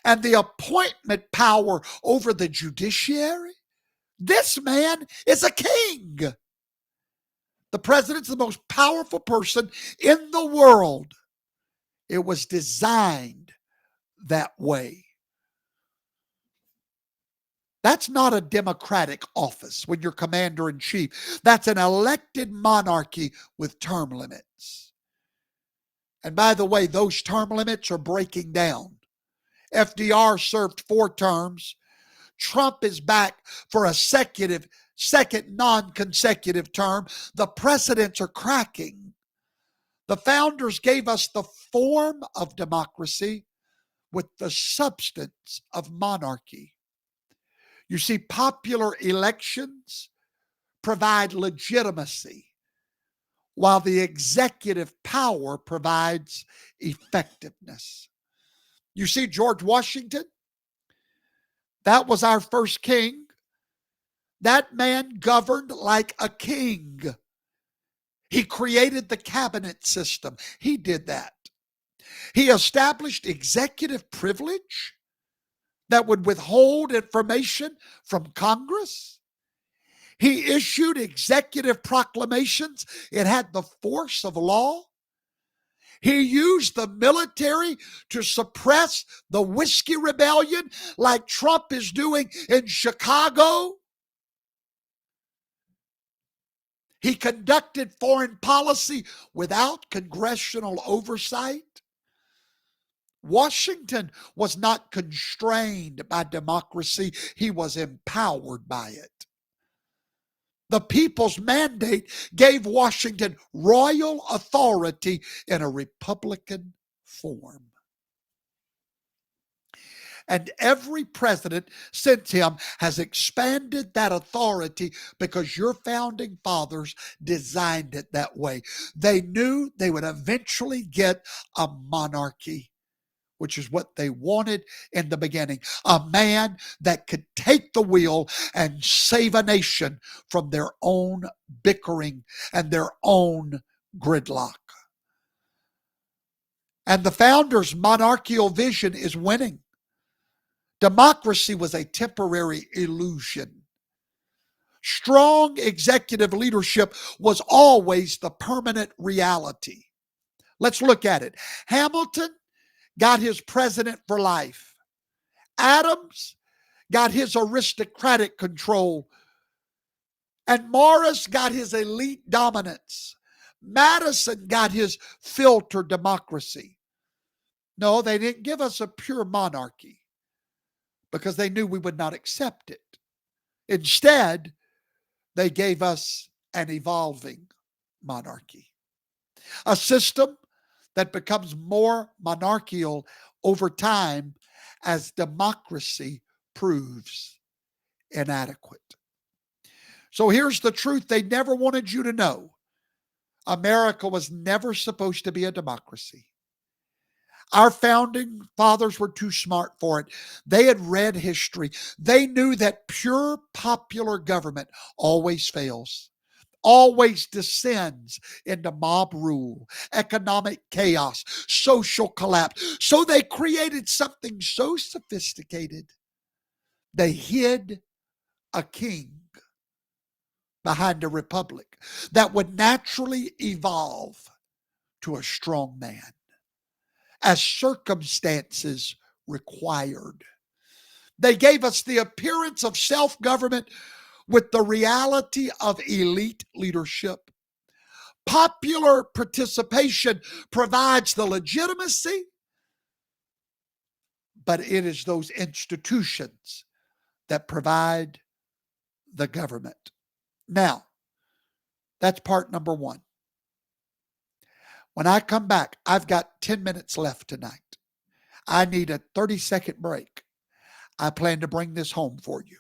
S1: And the appointment power over the judiciary, This man is a king. The president's the most powerful person in the world. It was designed that way. That's not a democratic office when you're commander-in-chief. That's an elected monarchy with term limits. And by the way, those term limits are breaking down. FDR served 4 terms. Trump is back for a second non-consecutive term. The precedents are cracking. The founders gave us the form of democracy with the substance of monarchy. You see, popular elections provide legitimacy, while the executive power provides effectiveness. You see, George Washington, that was our first king. That man governed like a king. He created the cabinet system. He did that. He established executive privilege that would withhold information from Congress. He issued executive proclamations. It had the force of law. He used the military to suppress the whiskey rebellion like Trump is doing in Chicago. He conducted foreign policy without congressional oversight. Washington was not constrained by democracy. He was empowered by it. The people's mandate gave Washington royal authority in a republican form. And every president since him has expanded that authority because your founding fathers designed it that way. They knew they would eventually get a monarchy, which is what they wanted in the beginning. A man that could take the wheel and save a nation from their own bickering and their own gridlock. And the founders' monarchical vision is winning. Democracy was a temporary illusion. Strong executive leadership was always the permanent reality. Let's look at it. Hamilton got his president for life. Adams got his aristocratic control. And Morris got his elite dominance. Madison got his filter democracy. No, they didn't give us a pure monarchy because they knew we would not accept it. Instead, they gave us an evolving monarchy, a system that becomes more monarchical over time as democracy proves inadequate. So here's the truth they never wanted you to know. America was never supposed to be a democracy. Our founding fathers were too smart for it. They had read history. They knew that pure popular government always fails, always descends into mob rule, economic chaos, social collapse. So they created something so sophisticated. They hid a king behind a republic that would naturally evolve to a strong man as circumstances required. They gave us the appearance of self-government with the reality of elite leadership. Popular participation provides the legitimacy, but it is those institutions that provide the government. Now, that's part number one. When I come back, I've got 10 minutes left tonight. I need a 30-second break. I plan to bring this home for you.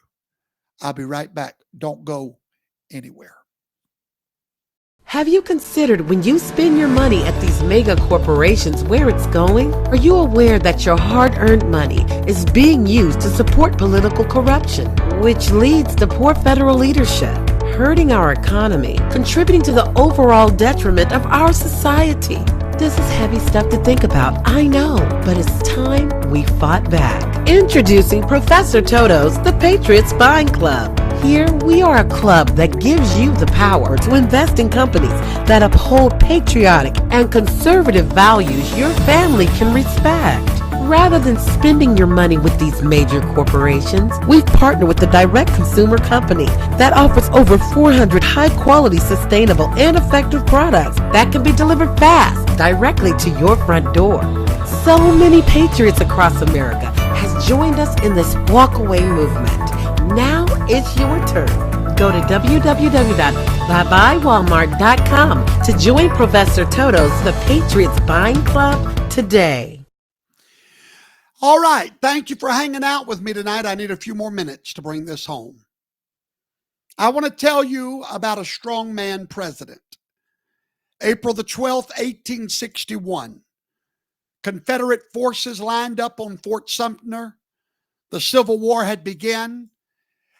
S1: I'll be right back. Don't go anywhere.
S2: Have you considered when you spend your money at these mega corporations where it's going? Are you aware that your hard-earned money is being used to support political corruption, which leads to poor federal leadership, hurting our economy, contributing to the overall detriment of our society? This is heavy stuff to think about, I know, but it's time we fought back. Introducing Professor Toto's The Patriot Spying Club. Here, we are a club that gives you the power to invest in companies that uphold patriotic and conservative values your family can respect. Rather than spending your money with these major corporations, we've partnered with a direct consumer company that offers over 400 high-quality, sustainable, and effective products that can be delivered fast, directly to your front door. So many patriots across America has joined us in this walkaway movement. Now it's your turn. Go to www.buybywalmart.com to join Professor Toto's The Patriots Buying Club today.
S1: All right. Thank you for hanging out with me tonight. I need a few more minutes to bring this home. I want to tell you about a strongman president. April the 12th, 1861. Confederate forces lined up on Fort Sumter. The Civil War had begun,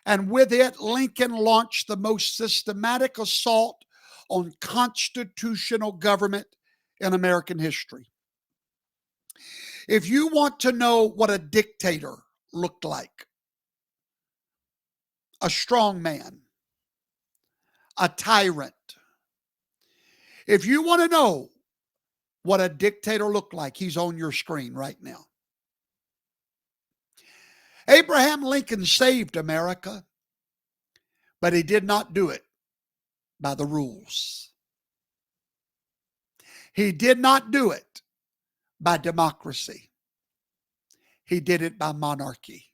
S1: and with it, Lincoln launched the most systematic assault on constitutional government in American history. If you want to know what a dictator looked like, a strong man, a tyrant, if you want to know what a dictator looked like, he's on your screen right now. Abraham Lincoln saved America, but he did not do it by the rules. He did not do it by democracy. He did it by monarchy.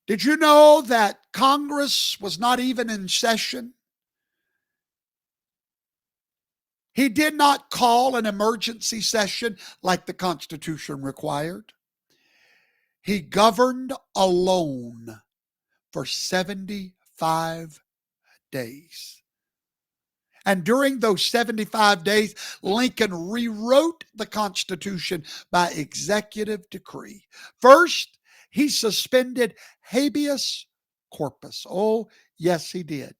S1: Did you know that Congress was not even in session? He did not call an emergency session like the Constitution required. He governed alone for 75 days. And during those 75 days, Lincoln rewrote the Constitution by executive decree. First, he suspended habeas corpus. Oh, yes, he did.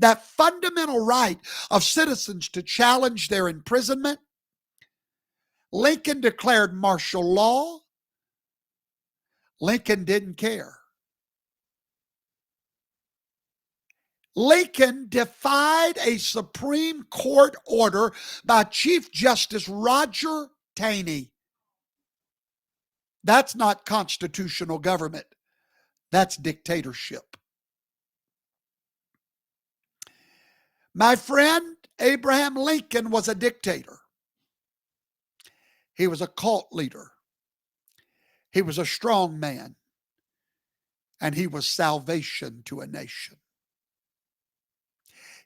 S1: That fundamental right of citizens to challenge their imprisonment. Lincoln declared martial law. Lincoln didn't care. Lincoln defied a Supreme Court order by Chief Justice Roger Taney. That's not constitutional government. That's dictatorship. My friend, Abraham Lincoln was a dictator. He was a cult leader. He was a strong man. And he was salvation to a nation.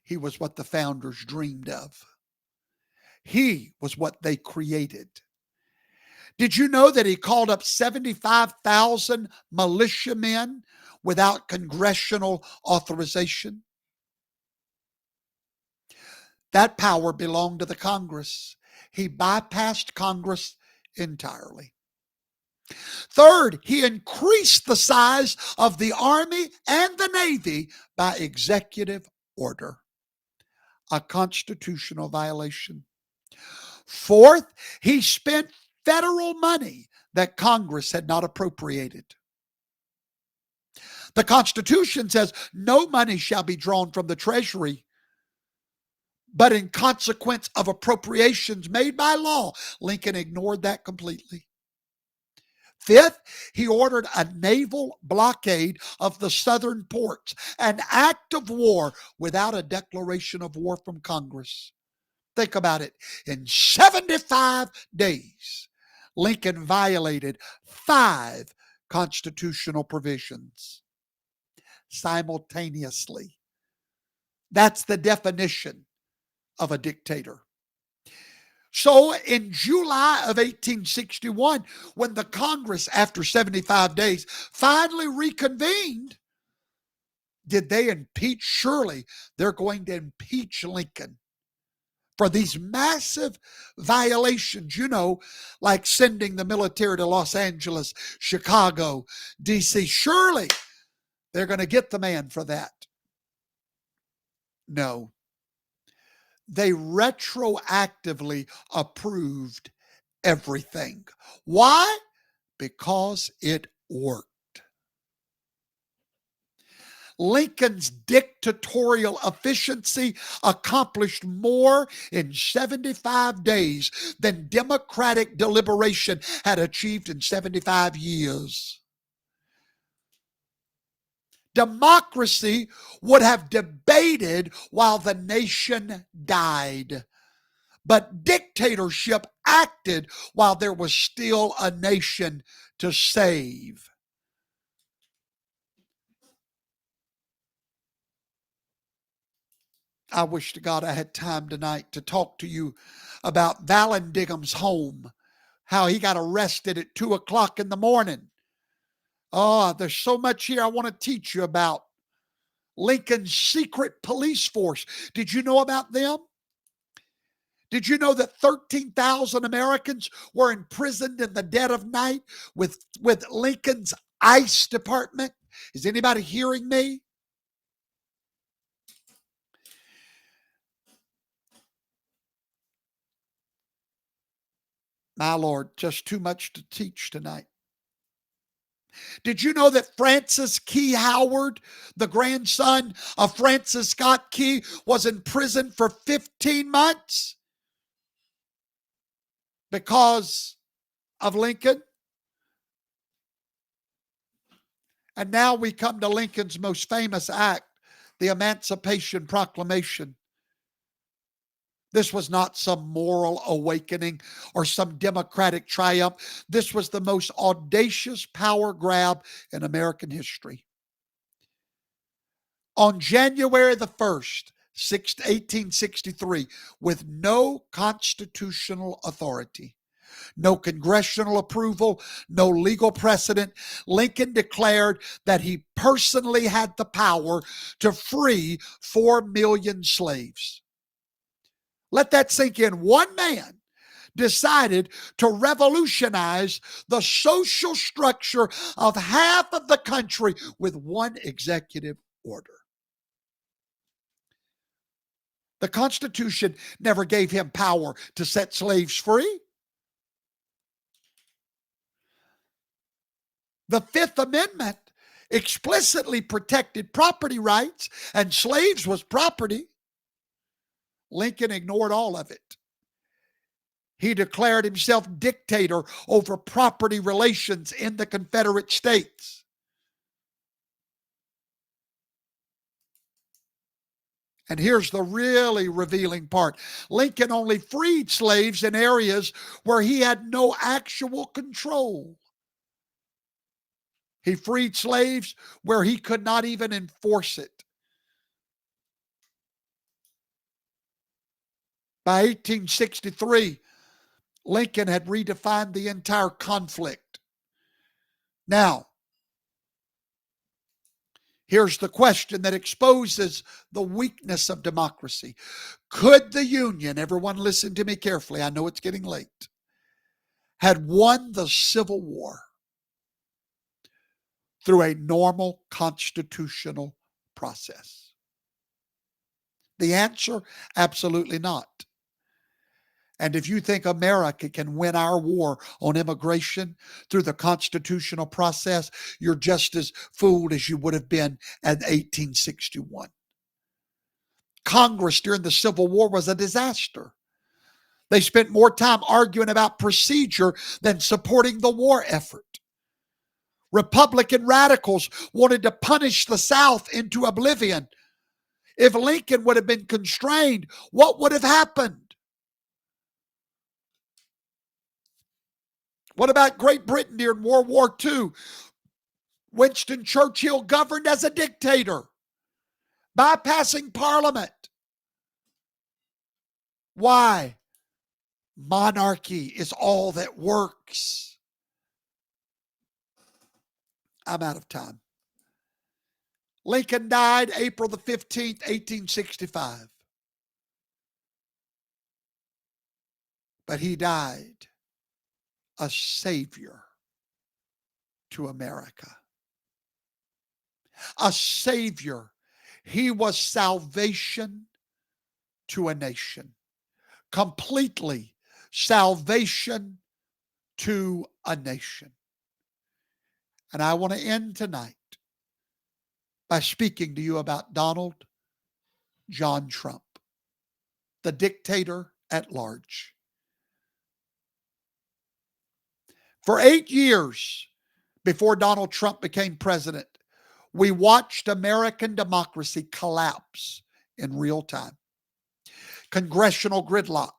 S1: He was what the founders dreamed of. He was what they created. Did you know that he called up 75,000 militiamen without congressional authorization? That power belonged to the Congress. He bypassed Congress entirely. Third, he increased the size of the Army and the Navy by executive order. A constitutional violation. Fourth, he spent federal money that Congress had not appropriated. The Constitution says no money shall be drawn from the Treasury, but in consequence of appropriations made by law, Lincoln ignored that completely. Fifth, he ordered a naval blockade of the southern ports, an act of war without a declaration of war from Congress. Think about it. In 75 days, Lincoln violated 5 constitutional provisions simultaneously. That's the definition of a dictator. So in July of 1861, when the Congress, after 75 days, finally reconvened, did they impeach? Surely they're going to impeach Lincoln for these massive violations, like sending the military to Los Angeles, Chicago, D.C. Surely they're going to get the man for that. No. They retroactively approved everything. Why? Because it worked. Lincoln's dictatorial efficiency accomplished more in 75 days than democratic deliberation had achieved in 75 years. Democracy would have debated while the nation died, but dictatorship acted while there was still a nation to save. I wish to God I had time tonight to talk to you about Vallandigham's home, how he got arrested at 2 o'clock in the morning. Oh, there's so much here I want to teach you about. Lincoln's secret police force. Did you know about them? Did you know that 13,000 Americans were imprisoned in the dead of night with Lincoln's ICE department? Is anybody hearing me? My Lord, just too much to teach tonight. Did you know that Francis Key Howard, the grandson of Francis Scott Key, was in prison for 15 months because of Lincoln? And now we come to Lincoln's most famous act, the Emancipation Proclamation. This was not some moral awakening or some democratic triumph. This was the most audacious power grab in American history. On January the 1st, 1863, with no constitutional authority, no congressional approval, no legal precedent, Lincoln declared that he personally had the power to free 4 million slaves. Let that sink in. One man decided to revolutionize the social structure of half of the country with one executive order. The Constitution never gave him power to set slaves free. The Fifth Amendment explicitly protected property rights, and slaves was property. Lincoln ignored all of it. He declared himself dictator over property relations in the Confederate States. And here's the really revealing part. Lincoln only freed slaves in areas where he had no actual control. He freed slaves where he could not even enforce it. By 1863, Lincoln had redefined the entire conflict. Now, here's the question that exposes the weakness of democracy. Could the Union, everyone listen to me carefully, I know it's getting late, had won the Civil War through a normal constitutional process? The answer, absolutely not. And if you think America can win our war on immigration through the constitutional process, you're just as fooled as you would have been in 1861. Congress during the Civil War was a disaster. They spent more time arguing about procedure than supporting the war effort. Republican radicals wanted to punish the South into oblivion. If Lincoln would have been constrained, what would have happened? What about Great Britain during World War II? Winston Churchill governed as a dictator, bypassing Parliament. Why? Monarchy is all that works. I'm out of time. Lincoln died April the 15th, 1865. But he died a savior to America. A savior. He was salvation to a nation. Completely salvation to a nation. And I want to end tonight by speaking to you about Donald John Trump, the dictator at large. For 8 years before Donald Trump became president, we watched American democracy collapse in real time. Congressional gridlock,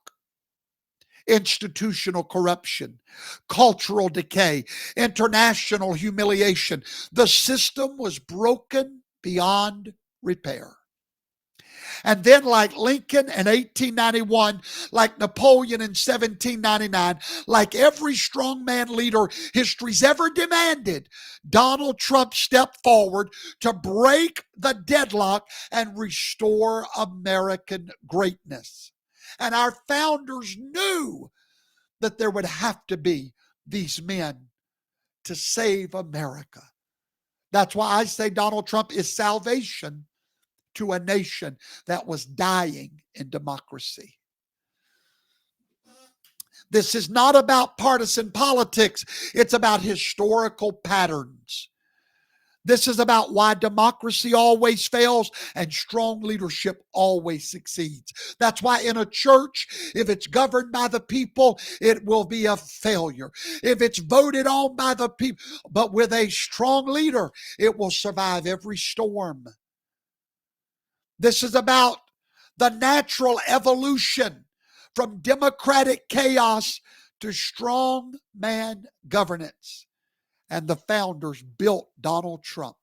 S1: institutional corruption, cultural decay, international humiliation. The system was broken beyond repair. And then, like Lincoln in 1891, like Napoleon in 1799, like every strongman leader history's ever demanded, Donald Trump stepped forward to break the deadlock and restore American greatness. And our founders knew that there would have to be these men to save America. That's why I say Donald Trump is salvation to a nation that was dying in democracy. This is not about partisan politics. It's about historical patterns. This is about why democracy always fails and strong leadership always succeeds. That's why in a church, if it's governed by the people, it will be a failure. If it's voted on by the people, but with a strong leader, it will survive every storm. This is about the natural evolution from democratic chaos to strong man governance. And the founders built Donald Trump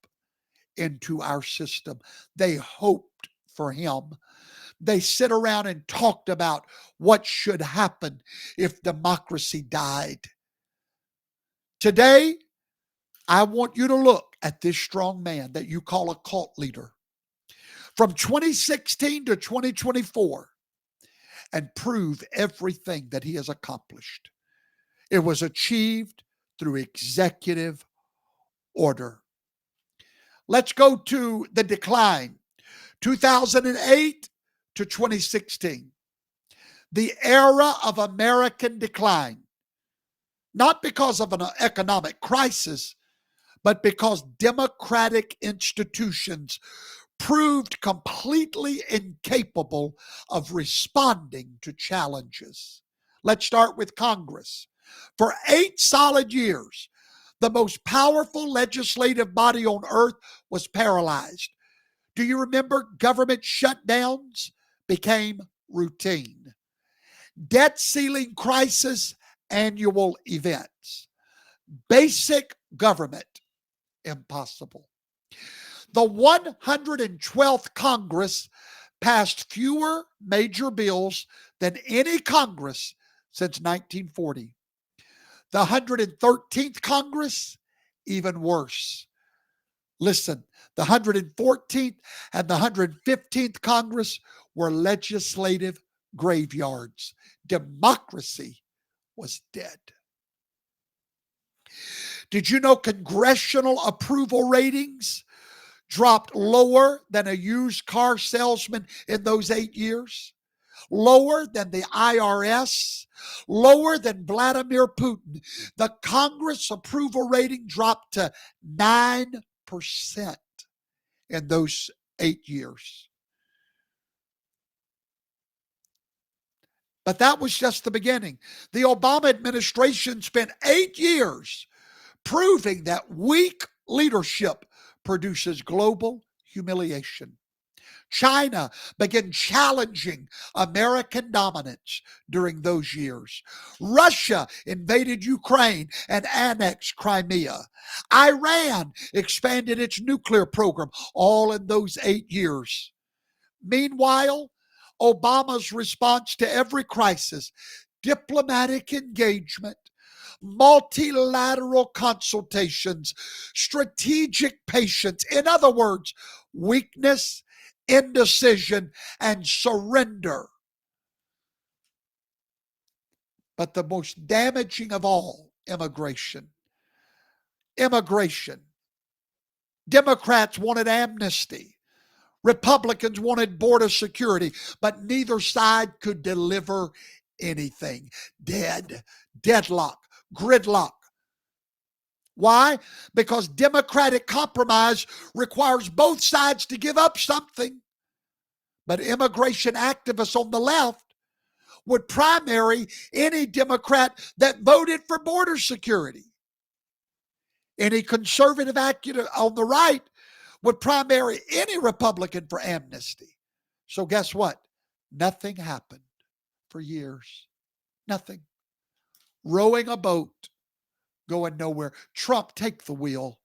S1: into our system. They hoped for him. They sit around and talked about what should happen if democracy died. Today, I want you to look at this strong man that you call a cult leader from 2016 to 2024 and prove everything that he has accomplished. It was achieved through executive order. Let's go to the decline, 2008 to 2016. The era of American decline, not because of an economic crisis, but because democratic institutions proved completely incapable of responding to challenges. Let's start with Congress. For 8 solid years, the most powerful legislative body on earth was paralyzed. Do you remember government shutdowns became routine? Debt ceiling crisis, annual events. Basic government, impossible. The 112th Congress passed fewer major bills than any Congress since 1940. The 113th Congress, even worse. Listen, the 114th and the 115th Congress were legislative graveyards. Democracy was dead. Did you know congressional approval ratings dropped lower than a used car salesman in those 8 years? Lower than the IRS, lower than Vladimir Putin. The Congress approval rating dropped to 9% in those 8 years. But that was just the beginning. The Obama administration spent 8 years proving that weak leadership produces global humiliation. China began challenging American dominance during those years. Russia invaded Ukraine and annexed Crimea. Iran expanded its nuclear program, all in those 8 years. Meanwhile, Obama's response to every crisis, diplomatic engagement, multilateral consultations, strategic patience. In other words, weakness, indecision, and surrender. But the most damaging of all, immigration. Immigration. Democrats wanted amnesty. Republicans wanted border security, but neither side could deliver anything. Deadlock, gridlock. Why? Because democratic compromise requires both sides to give up something. But immigration activists on the left would primary any Democrat that voted for border security. Any conservative activist on the right would primary any Republican for amnesty. So guess what? Nothing happened for years. Nothing. Rowing a boat, going nowhere. Trump, take the wheel.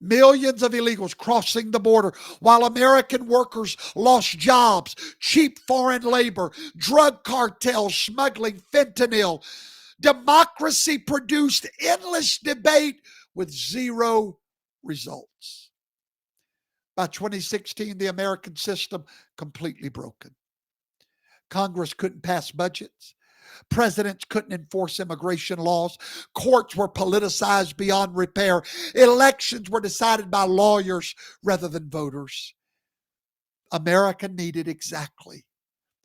S1: Millions of illegals crossing the border while American workers lost jobs, cheap foreign labor, drug cartels smuggling fentanyl. Democracy produced endless debate with zero results. By 2016, the American system completely broken. Congress couldn't pass budgets. Presidents couldn't enforce immigration laws. Courts were politicized beyond repair. Elections were decided by lawyers rather than voters. America needed exactly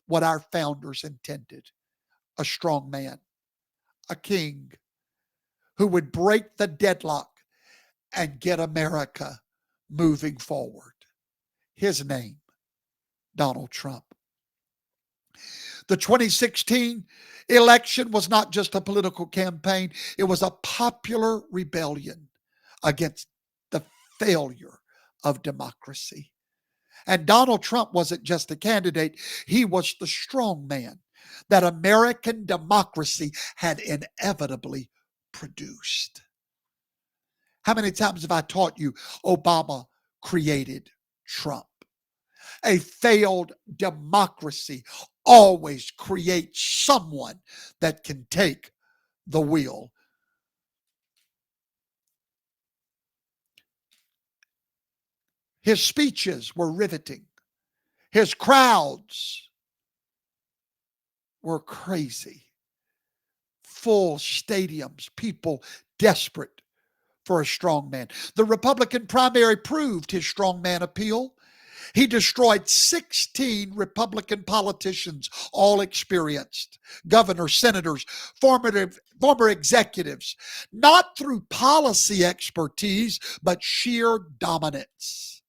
S1: what our founders intended: a strong man, a king who would break the deadlock and get America moving forward. His name, Donald Trump. The 2016 election was not just a political campaign, it was a popular rebellion against the failure of democracy. And Donald Trump wasn't just a candidate, he was the strong man that American democracy had inevitably produced. How many times have I taught you Obama created Trump? A failed democracy always creates someone that can take the wheel. His speeches were riveting. His crowds were crazy. Full stadiums, people desperate for a strong man. The Republican primary proved his strong man appeal. He destroyed 16 Republican politicians, all experienced, governors, senators, former executives, not through policy expertise, but sheer dominance.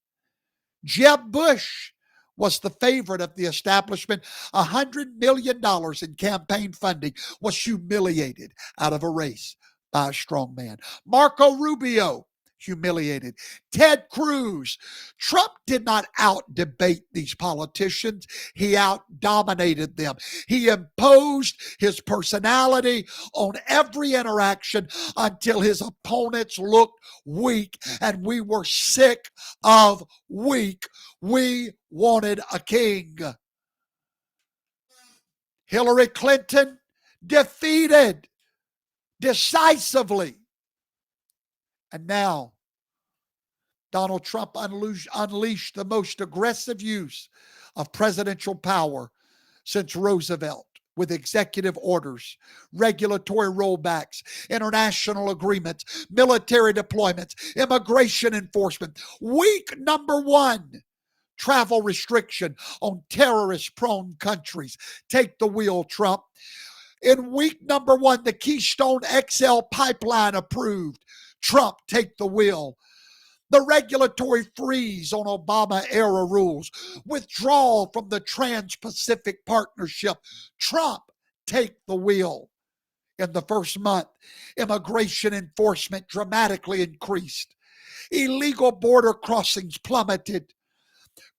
S1: Jeb Bush was the favorite of the establishment. $100 million in campaign funding was humiliated out of a race by a strong man. Marco Rubio, humiliated. Ted Cruz. Trump did not out-debate these politicians. He out-dominated them. He imposed his personality on every interaction until his opponents looked weak, and we were sick of weak. We wanted a king. Hillary Clinton defeated decisively. And now, Donald Trump unleashed the most aggressive use of presidential power since Roosevelt, with executive orders, regulatory rollbacks, international agreements, military deployments, immigration enforcement. Week number one, travel restriction on terrorist-prone countries. Take the wheel, Trump. In week number one, the Keystone XL pipeline approved. Trump, take the wheel. The regulatory freeze on Obama-era rules. Withdrawal from the Trans-Pacific Partnership. Trump, take the wheel. In the first month, immigration enforcement dramatically increased. Illegal border crossings plummeted.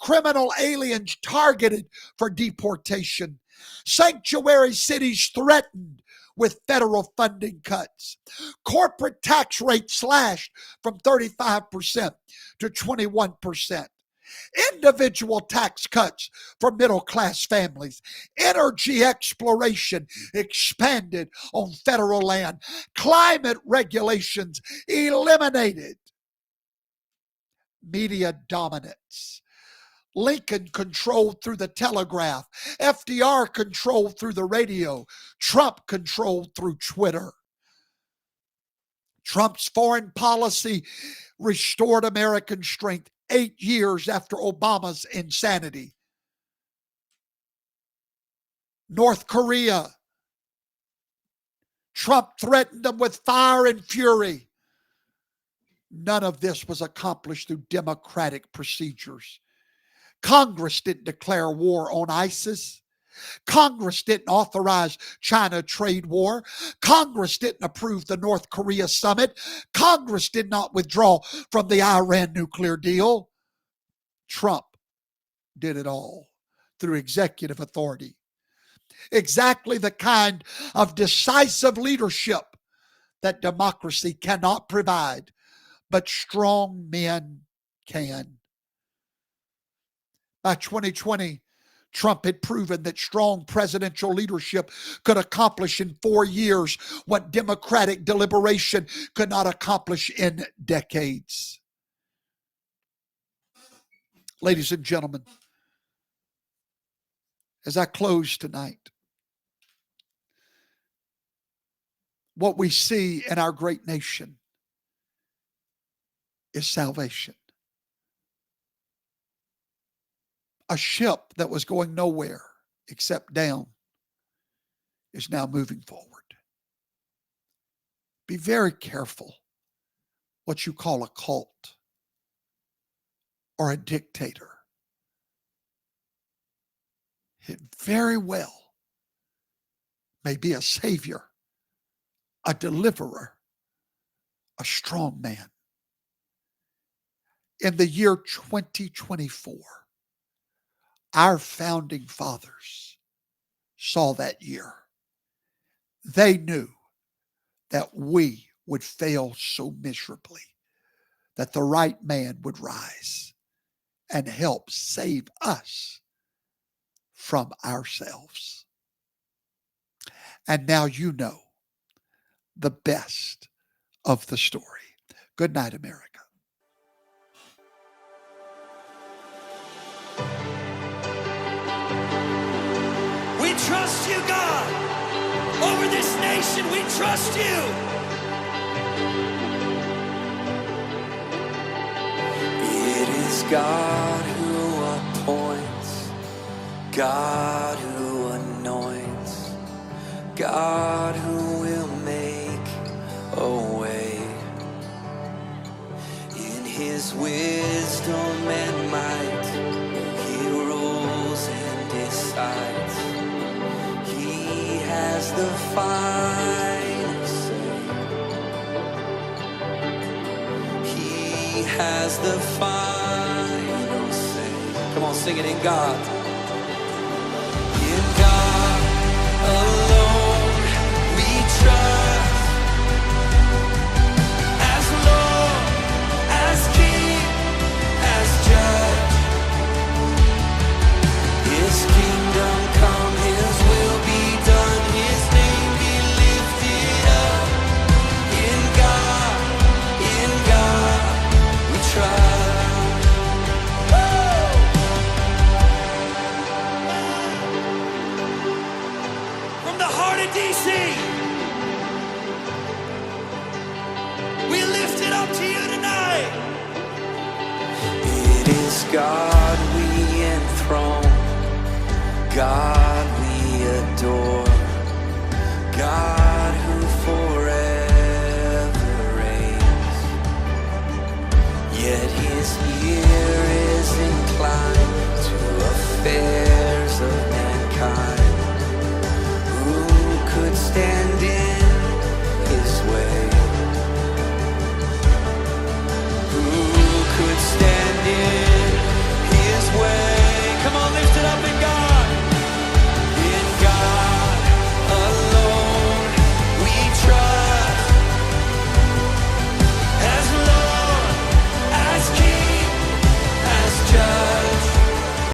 S1: Criminal aliens targeted for deportation. Sanctuary cities threatened with federal funding cuts. Corporate tax rates slashed from 35% to 21%. Individual tax cuts for middle-class families. Energy exploration expanded on federal land. Climate regulations eliminated. Media dominance. Lincoln controlled through the telegraph. FDR controlled through the radio. Trump controlled through Twitter. Trump's foreign policy restored American strength 8 years after Obama's insanity. North Korea Trump threatened them with fire and fury. None of this was accomplished through democratic procedures. Congress didn't declare war on ISIS. Congress didn't authorize China trade war. Congress didn't approve the North Korea summit. Congress did not withdraw from the Iran nuclear deal. Trump did it all through executive authority. Exactly the kind of decisive leadership that democracy cannot provide, but strong men can. By 2020, Trump had proven that strong presidential leadership could accomplish in 4 years what democratic deliberation could not accomplish in decades. Ladies and gentlemen, as I close tonight, what we see in our great nation is salvation. A ship that was going nowhere except down is now moving forward. Be very careful what you call a cult or a dictator. It very well may be a savior, a deliverer, a strong man. In the year 2024, our founding fathers saw that year. They knew that we would fail so miserably that the right man would rise and help save us from ourselves. And now you know the best of the story. Good night, America.
S3: We trust you, God. Over this nation, we trust you. It is God who appoints, God who anoints, God who will make a way. In his wisdom and might, he rules and decides. He has the final say. He has the final say. Come on, sing it in God. In God alone we trust. As Lord, as King, as Judge. His kingdom come, his will be done, his name be lifted up. In God we trust. Woo! From the heart of DC, we lift it up to you tonight. It is God we enthrone, God